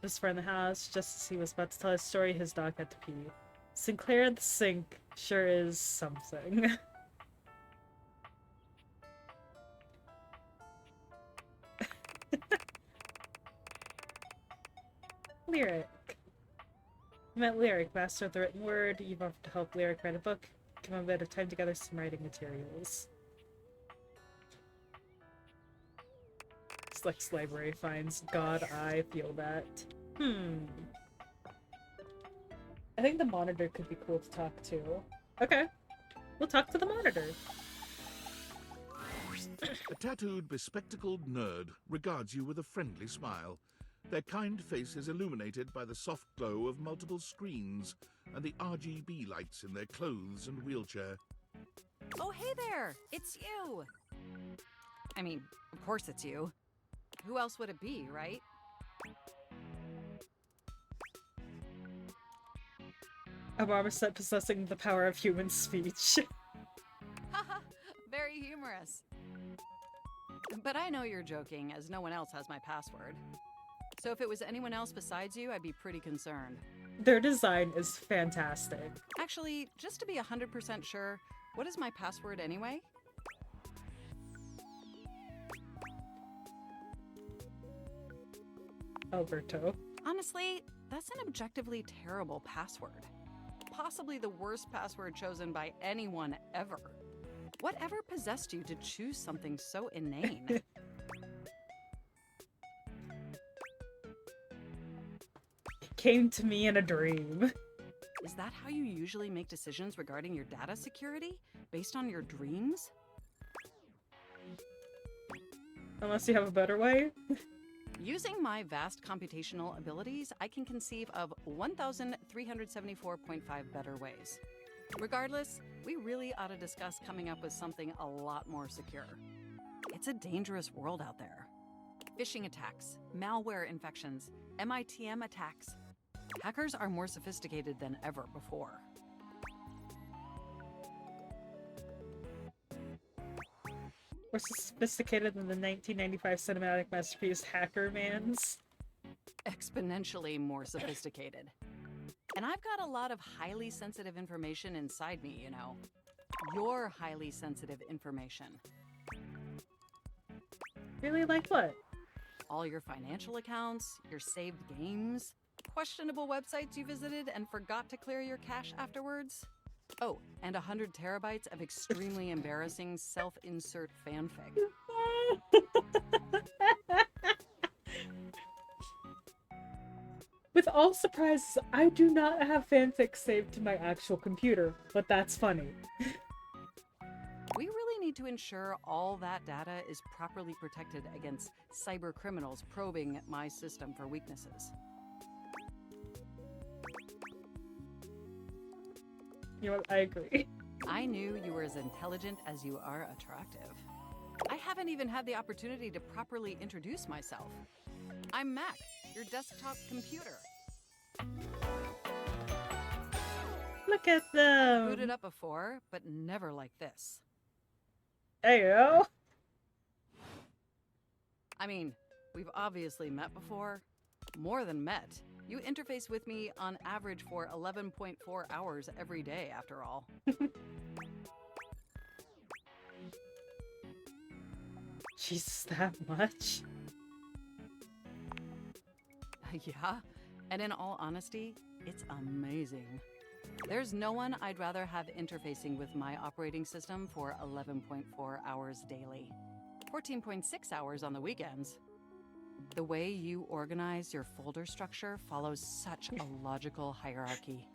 Just for in the house, just as he was about to tell his story, his dog had to pee. Sinclair the Sink sure is something. Lyric. You met Lyric, master of the written word. You've offered to help Lyric write a book. Give him a bit of time to gather some writing materials. Selects library finds. God, I feel that. I think the monitor could be cool to talk to. Okay. We'll talk to the monitor. A tattooed, bespectacled nerd regards you with a friendly smile. Their kind face is illuminated by the soft glow of multiple screens and the RGB lights in their clothes and wheelchair. Oh, hey there! It's you! I mean, of course it's you. Who else would it be, right? A marmoset possessing the power of human speech. Haha, very humorous. But I know you're joking, as no one else has my password. So if it was anyone else besides you, I'd be pretty concerned. Their design is fantastic. Actually, just to be 100% sure, what is my password anyway? Alberto. Honestly, that's an objectively terrible password. Possibly the worst password chosen by anyone ever. Whatever possessed you to choose something so inane? Came to me in a dream. Is that how you usually make decisions regarding your data security? Based on your dreams? Unless you have a better way. Using my vast computational abilities, I can conceive of 1,374.5 better ways. Regardless, we really ought to discuss coming up with something a lot more secure. It's a dangerous world out there. Phishing attacks, malware infections, MITM attacks. Hackers are more sophisticated than ever before. More sophisticated than the 1995 cinematic masterpiece Hacker Man's. Exponentially more sophisticated. And I've got a lot of highly sensitive information inside me, you know. Your highly sensitive information. Really? Like what? All your financial accounts, your saved games, questionable websites you visited and forgot to clear your cache afterwards. Oh, and 100 terabytes of extremely embarrassing self-insert fanfic. With all surprises, I do not have fanfic saved to my actual computer, but that's funny. We really need to ensure all that data is properly protected against cyber criminals probing my system for weaknesses. You know what? I agree. I knew you were as intelligent as you are attractive. I haven't even had the opportunity to properly introduce myself. I'm Mac, your desktop computer. Look at them! Booted up before, but never like this. Heyo! I mean, we've obviously met before. More than met. You interface with me on average for 11.4 hours every day, after all. Jesus, that much? Yeah, and in all honesty, it's amazing. There's no one I'd rather have interfacing with my operating system for 11.4 hours daily. 14.6 hours on the weekends. The way you organize your folder structure follows such a logical hierarchy.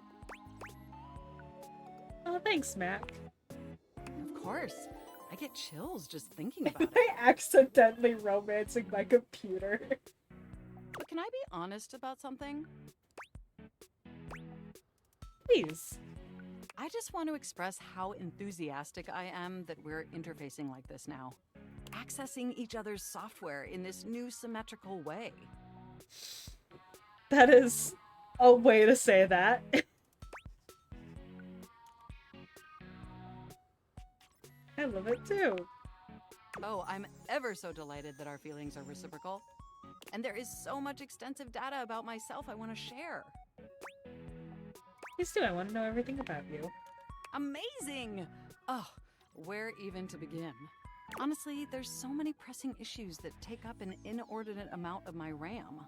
Oh, thanks, Mac. Of course. I get chills just thinking about it. I accidentally romancing my computer. But can I be honest about something? Please. I just want to express how enthusiastic I am that we're interfacing like this now. Accessing each other's software in this new symmetrical way. That is a way to say that. I love it too. Oh, I'm ever so delighted that our feelings are reciprocal. And there is so much extensive data about myself I want to share. Please do, I want to know everything about you. Amazing! Oh, where even to begin? Honestly, there's so many pressing issues that take up an inordinate amount of my RAM.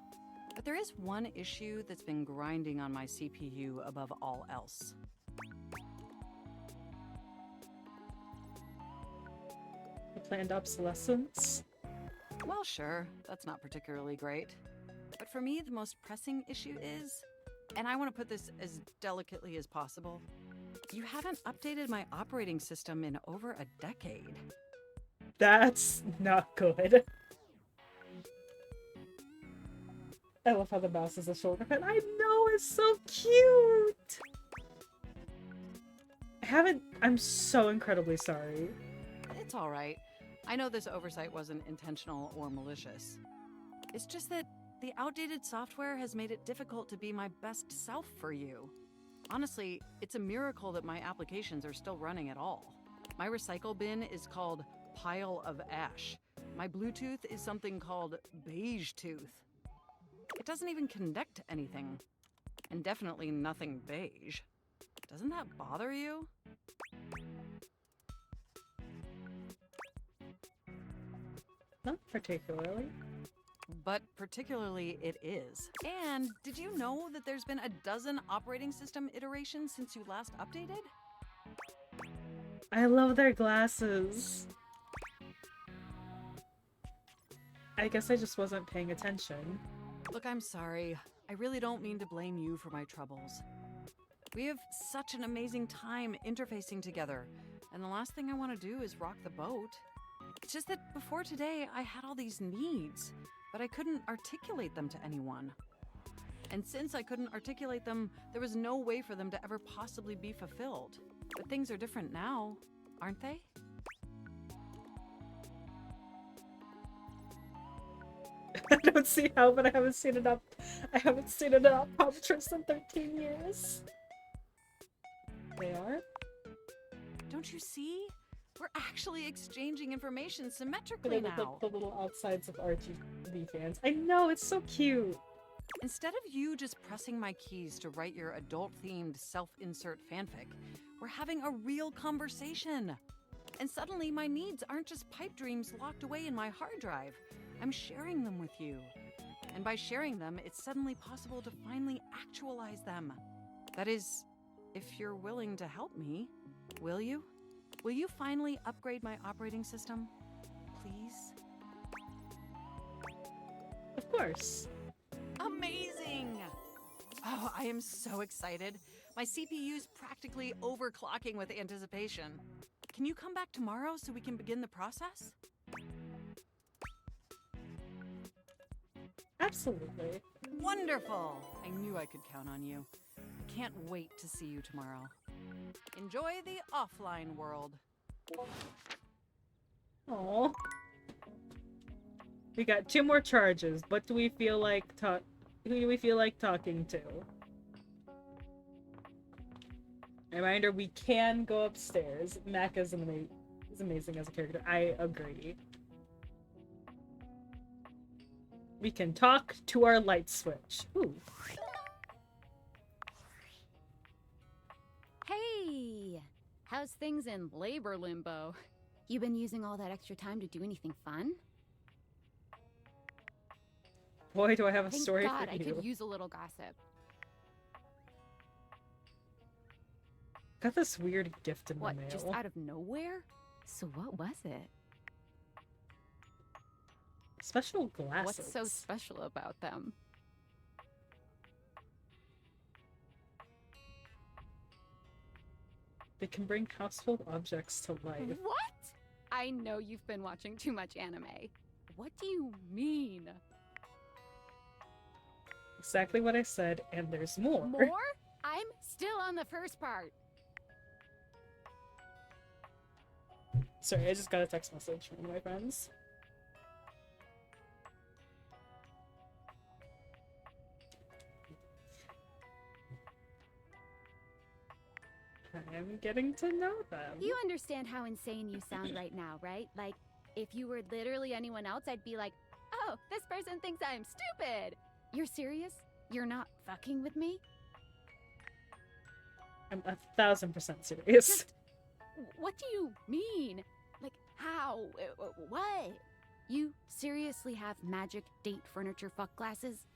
But there is one issue that's been grinding on my CPU above all else. The planned obsolescence? Well, sure, that's not particularly great. But for me, the most pressing issue is, and I want to put this as delicately as possible, you haven't updated my operating system in over a decade. That's not good. I love how the mouse is a shoulder pad. I know, it's so cute! I'm so incredibly sorry. It's alright. I know this oversight wasn't intentional or malicious. It's just that the outdated software has made it difficult to be my best self for you. Honestly, it's a miracle that my applications are still running at all. My recycle bin is called Pile of Ash. My Bluetooth is something called Beige Tooth. It doesn't even connect to anything. And definitely nothing beige. Doesn't that bother you? Not particularly. But particularly it is. And did you know that there's been a dozen operating system iterations since you last updated? I love their glasses. I guess I just wasn't paying attention. Look, I'm sorry. I really don't mean to blame you for my troubles. We have such an amazing time interfacing together, and the last thing I want to do is rock the boat. It's just that before today, I had all these needs, but I couldn't articulate them to anyone. And since I couldn't articulate them, there was no way for them to ever possibly be fulfilled. But things are different now, aren't they? I don't see how, but I haven't seen an optometrist in 13 years. They are? Don't you see? We're actually exchanging information symmetrically now. The little outsides of RGB fans. I know, it's so cute. Instead of you just pressing my keys to write your adult-themed self-insert fanfic, we're having a real conversation. And suddenly my needs aren't just pipe dreams locked away in my hard drive. I'm sharing them with you. And by sharing them, it's suddenly possible to finally actualize them. That is, if you're willing to help me, will you? Will you finally upgrade my operating system? Please? Of course. Amazing! Oh, I am so excited. My CPU's practically overclocking with anticipation. Can you come back tomorrow so we can begin the process? Absolutely. Wonderful! I knew I could count on you. Can't wait to see you tomorrow. Enjoy the offline world. Aww. We got 2 more charges. What do we feel like who do we feel like talking to? Reminder, we can go upstairs. Mac is amazing as a character. I agree. We can talk to our light switch. Ooh. Hey! How's things in labor limbo? You been using all that extra time to do anything fun? Boy, do I have a Thank story God, for you. I could use a little gossip. Got this weird gift in the mail. What, just out of nowhere? So what was it? Special glasses. What's so special about them? They can bring household objects to life. What? I know you've been watching too much anime. What do you mean? Exactly what I said, and there's more. More? I'm still on the first part. Sorry, I just got a text message from one of my friends. I'm getting to know them. You understand how insane you sound right now, right? Like, if you were literally anyone else, I'd be like, oh, this person thinks I'm stupid. You're serious? You're not fucking with me? I'm 1000% serious. Just, what do you mean? Like, how? What? You seriously have magic date furniture fuck glasses?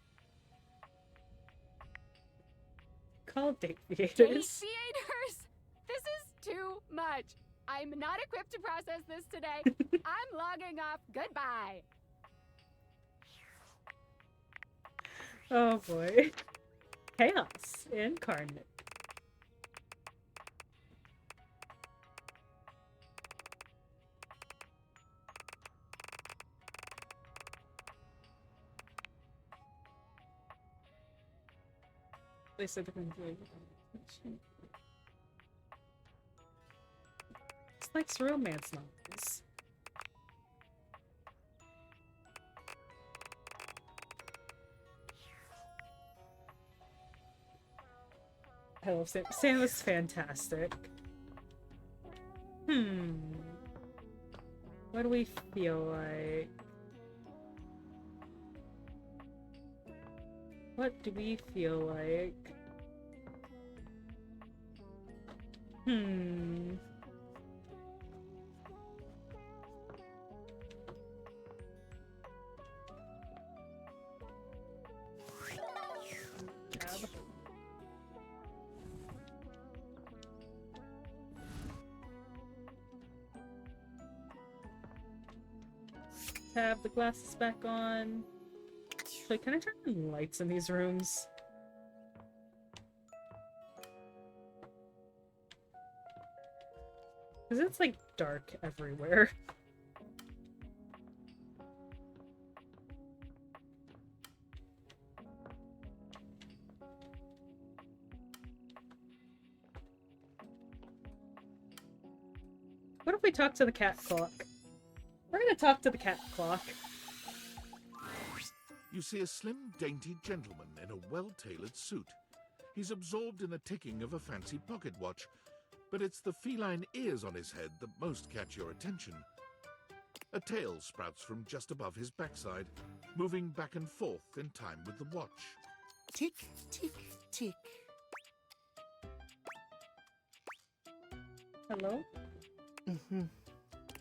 Call date theaters. Date theaters? This is too much. I'm not equipped to process this today. I'm logging off. Goodbye. Oh boy. Chaos incarnate. They said they're going to do It's like romance novels. I love Sam. Sam was fantastic. What do we feel like? What do we feel like? Tab. Tab the glasses back on. Actually, can I turn on lights in these rooms? Because it's like dark everywhere. What if we talk to the cat clock? We're gonna talk to the cat clock. You see a slim, dainty gentleman in a well-tailored suit. He's absorbed in the ticking of a fancy pocket watch, but it's the feline ears on his head that most catch your attention. A tail sprouts from just above his backside, moving back and forth in time with the watch. Tick, tick, tick. Hello?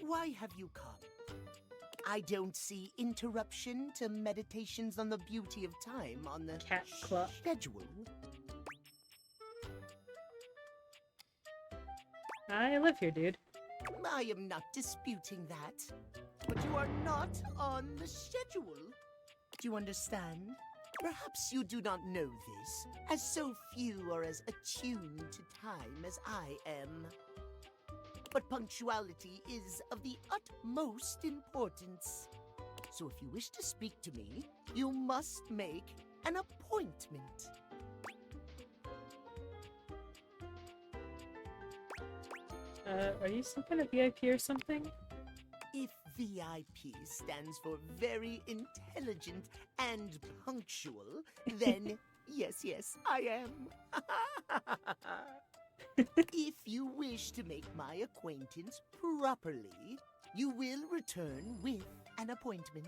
Why have you come? I don't see interruption to meditations on the beauty of time on the cat clock schedule. I live here, dude. I am not disputing that. But you are not on the schedule. Do you understand? Perhaps you do not know this, as so few are as attuned to time as I am. But punctuality is of the utmost importance. So if you wish to speak to me, you must make an appointment. Are you some kind of VIP or something? If VIP stands for very intelligent and punctual, then yes, I am. If you wish to make my acquaintance properly, you will return with an appointment.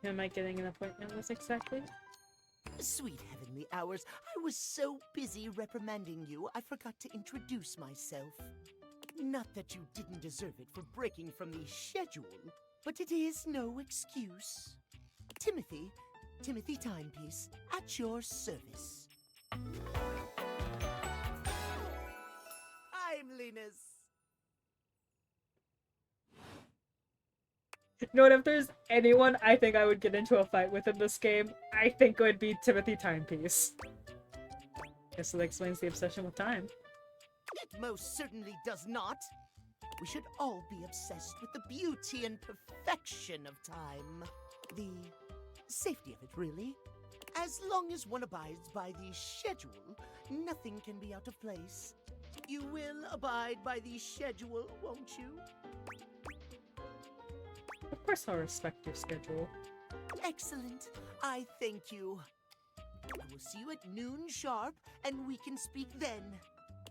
Who am I getting an appointment with exactly? Sweet heavenly hours, I was so busy reprimanding you, I forgot to introduce myself. Not that you didn't deserve it for breaking from the schedule, but it is no excuse. Timothy Timepiece, at your service. I'm Linus. You know what, if there's anyone I think I would get into a fight with in this game, I think it would be Timothy Timepiece. Guess that explains the obsession with time. It most certainly does not. We should all be obsessed with the beauty and perfection of time. The safety of it, really. As long as one abides by the schedule, nothing can be out of place. You will abide by the schedule, won't you? Of course I'll respect your schedule. Excellent. I thank you. I will see you at noon sharp, and we can speak then.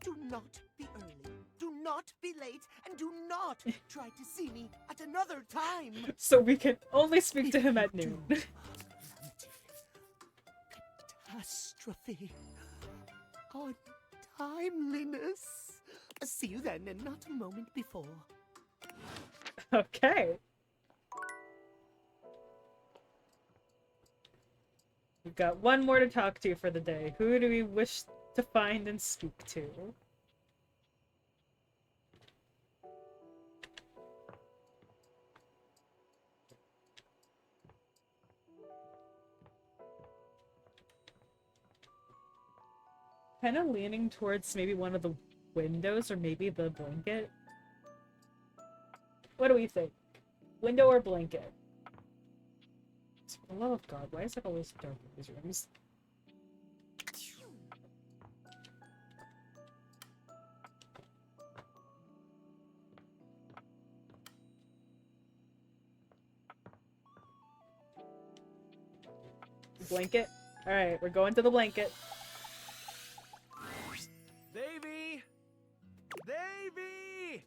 Do not be early, do not be late, and do not try to see me at another time. So we can only speak to him at noon. Catastrophe. Untimeliness. See you then, and not a moment before. Okay. We've got one more to talk to for the day. Who do we wish to find and speak to? Kind of leaning towards maybe one of the windows or maybe the blanket. What do we think? Window or blanket? For the love of God, why is it always dark in these rooms? Blanket? Alright, we're going to the blanket. Davy! Davy!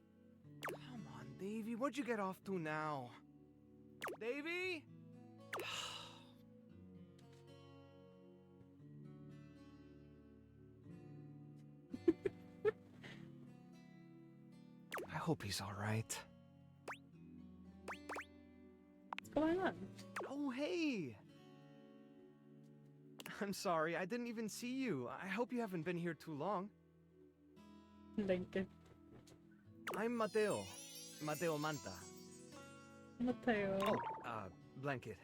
Come on, Davy, what'd you get off to now? Davy? I hope he's alright. What's going on? Oh, hey! I'm sorry, I didn't even see you. I hope you haven't been here too long. Lincoln. I'm Mateo. Mateo Manta. Mateo. Oh, blanket.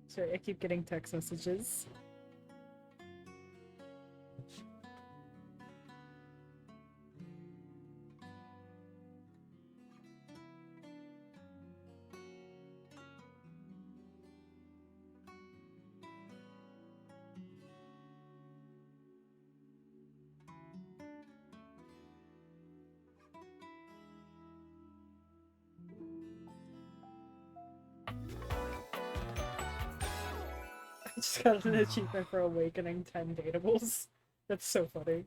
Sorry, I keep getting text messages. I just got an achievement for awakening 10 datables. That's so funny.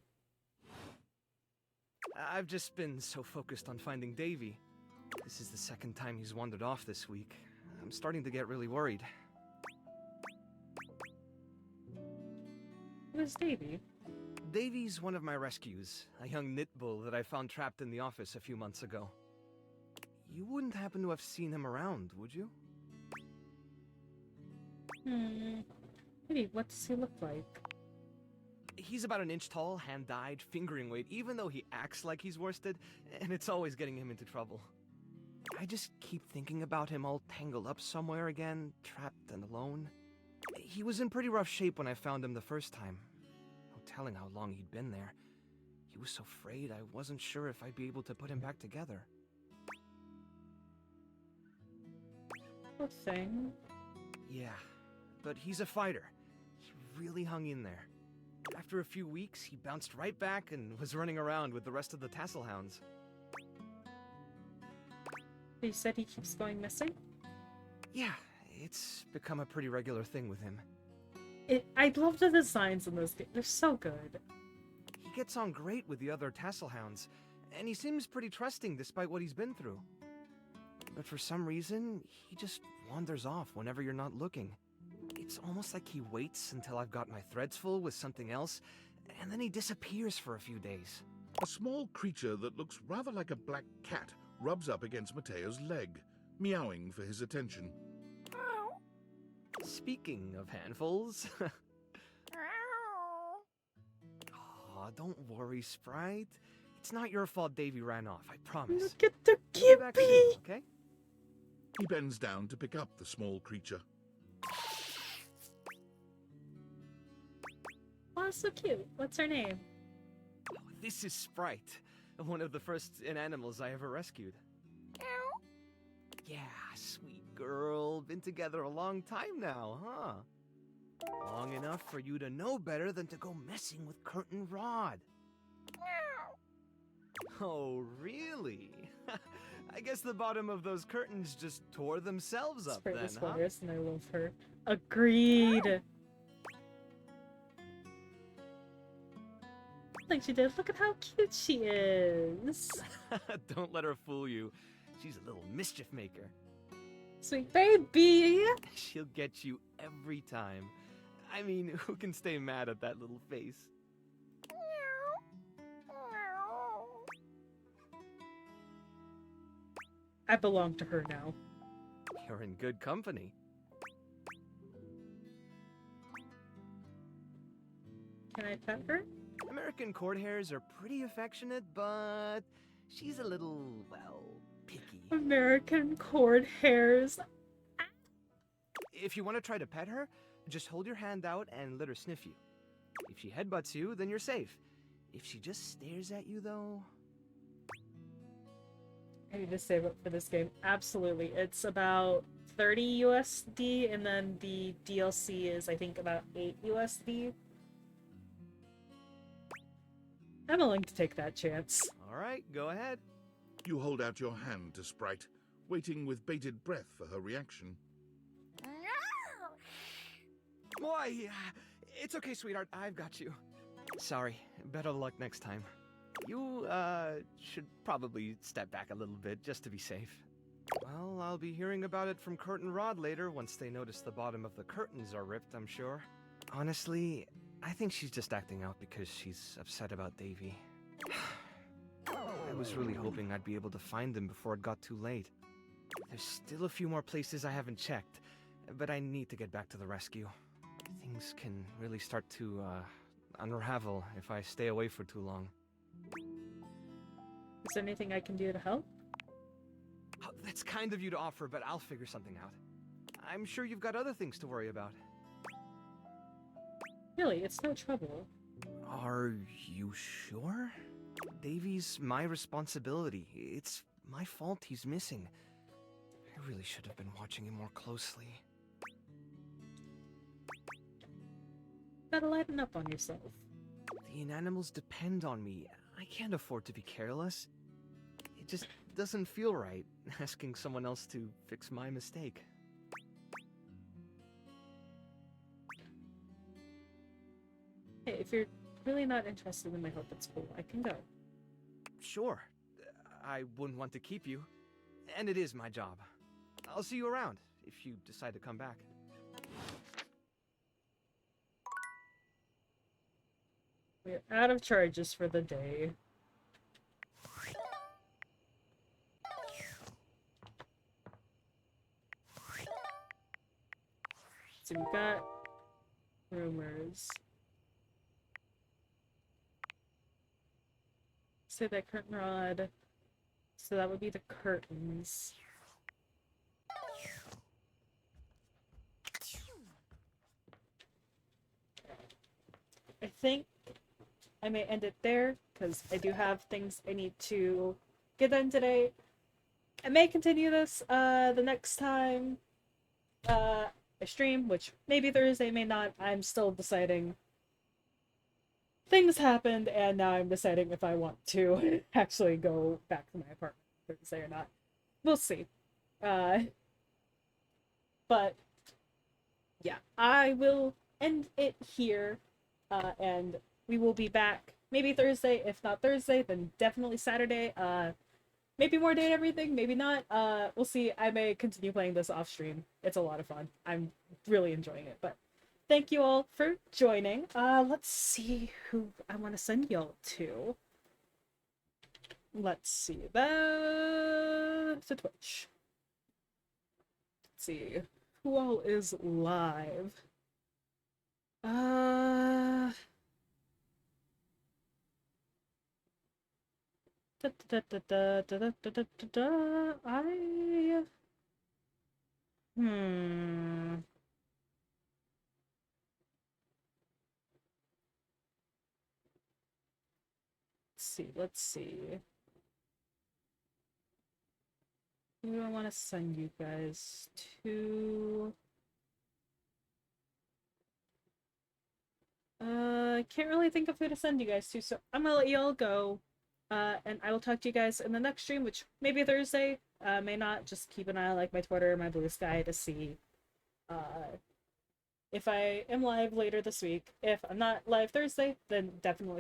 I've just been so focused on finding Davy. This is the second time he's wandered off this week. I'm starting to get really worried. Who's Davy? Davy's one of my rescues, a young knit bull that I found trapped in the office a few months ago. You wouldn't happen to have seen him around, would you? Maybe, what does he look like? He's about 1 inch tall, hand-dyed, fingering weight, even though he acts like he's worsted, and it's always getting him into trouble. I just keep thinking about him all tangled up somewhere again, trapped and alone. He was in pretty rough shape when I found him the first time. No telling how long he'd been there. He was so frayed I wasn't sure if I'd be able to put him back together. Poor thing. Yeah, but he's a fighter. He really hung in there. After a few weeks, he bounced right back and was running around with the rest of the tassel hounds. You said he keeps going missing? Yeah, it's become a pretty regular thing with him. I love the designs in those games. They're so good. He gets on great with the other tassel hounds, and he seems pretty trusting despite what he's been through. But for some reason, he just wanders off whenever you're not looking. It's almost like he waits until I've got my threads full with something else, and then he disappears for a few days. A small creature that looks rather like a black cat rubs up against Mateo's leg, meowing for his attention. Speaking of handfuls... Aw, don't worry, Sprite. It's not your fault Davy ran off, I promise. Look at the We'll be back soon, Gippy! okay? He bends down to pick up the small creature. Oh, so cute. What's her name? This is Sprite, one of the first inanimals I ever rescued. Yeah, sweet girl. Been together a long time now, huh? Long enough for you to know better than to go messing with Curtain Rod. Oh, really? I guess the bottom of those curtains just tore themselves up Sprite then, was huh? hilarious, and I love her. Agreed. Like she did. Look at how cute she is. Don't let her fool you. She's a little mischief maker. Sweet baby. She'll get you every time. I mean, who can stay mad at that little face? I belong to her now. You're in good company. Can I pet her? American court hares are pretty affectionate, but she's a little, well, picky. American cord hairs. If you want to try to pet her, just hold your hand out and let her sniff you. If she headbutts you, then you're safe. If she just stares at you, though... I need to save up for this game. Absolutely. It's about 30 USD, and then the DLC is, I think, about 8 USD. I'm willing to take that chance. All right, go ahead. You hold out your hand to Sprite, waiting with bated breath for her reaction. Why? It's okay, sweetheart. I've got you. Sorry. Better luck next time. You, should probably step back a little bit just to be safe. Well, I'll be hearing about it from Curtain Rod later once they notice the bottom of the curtains are ripped, I'm sure. Honestly, I think she's just acting out because she's upset about Davy. I was really hoping I'd be able to find him before it got too late. There's still a few more places I haven't checked, but I need to get back to the rescue. Things can really start to, unravel if I stay away for too long. Is there anything I can do to help? Oh, that's kind of you to offer, but I'll figure something out. I'm sure you've got other things to worry about. Really, it's no trouble. Are you sure? Davy's my responsibility. It's my fault he's missing. I really should have been watching him more closely. Gotta lighten up on yourself. The inanimals depend on me. I can't afford to be careless. It just doesn't feel right, asking someone else to fix my mistake. Hey, if you're really not interested in my help at school, I can go. Sure. I wouldn't want to keep you. And it is my job. I'll see you around, if you decide to come back. We're out of charges for the day. So we've got rumors. Say that curtain rod. So that would be the curtains. I think I may end it there, because I do have things I need to get done today. I may continue this the next time I stream, which maybe Thursday, may not. I'm still deciding. Things happened, and now I'm deciding if I want to actually go back to my apartment Thursday or not. We'll see. But, yeah, I will end it here, and we will be back maybe Thursday. If not Thursday, then definitely Saturday. Maybe more Date Everything, maybe not. We'll see. I may continue playing this off stream. It's a lot of fun. I'm really enjoying it. But thank you all for joining. Let's see who I want to send y'all to. Let's see. To Twitch. Let's see. Who all is live? I Hmm. Let's see. Who do I want to send you guys to? I can't really think of who to send you guys to, so I'm gonna let you all go. And I will talk to you guys in the next stream, which may be Thursday, may not. Just keep an eye on like my Twitter or my Blue Sky to see if I am live later this week. If I'm not live Thursday, then definitely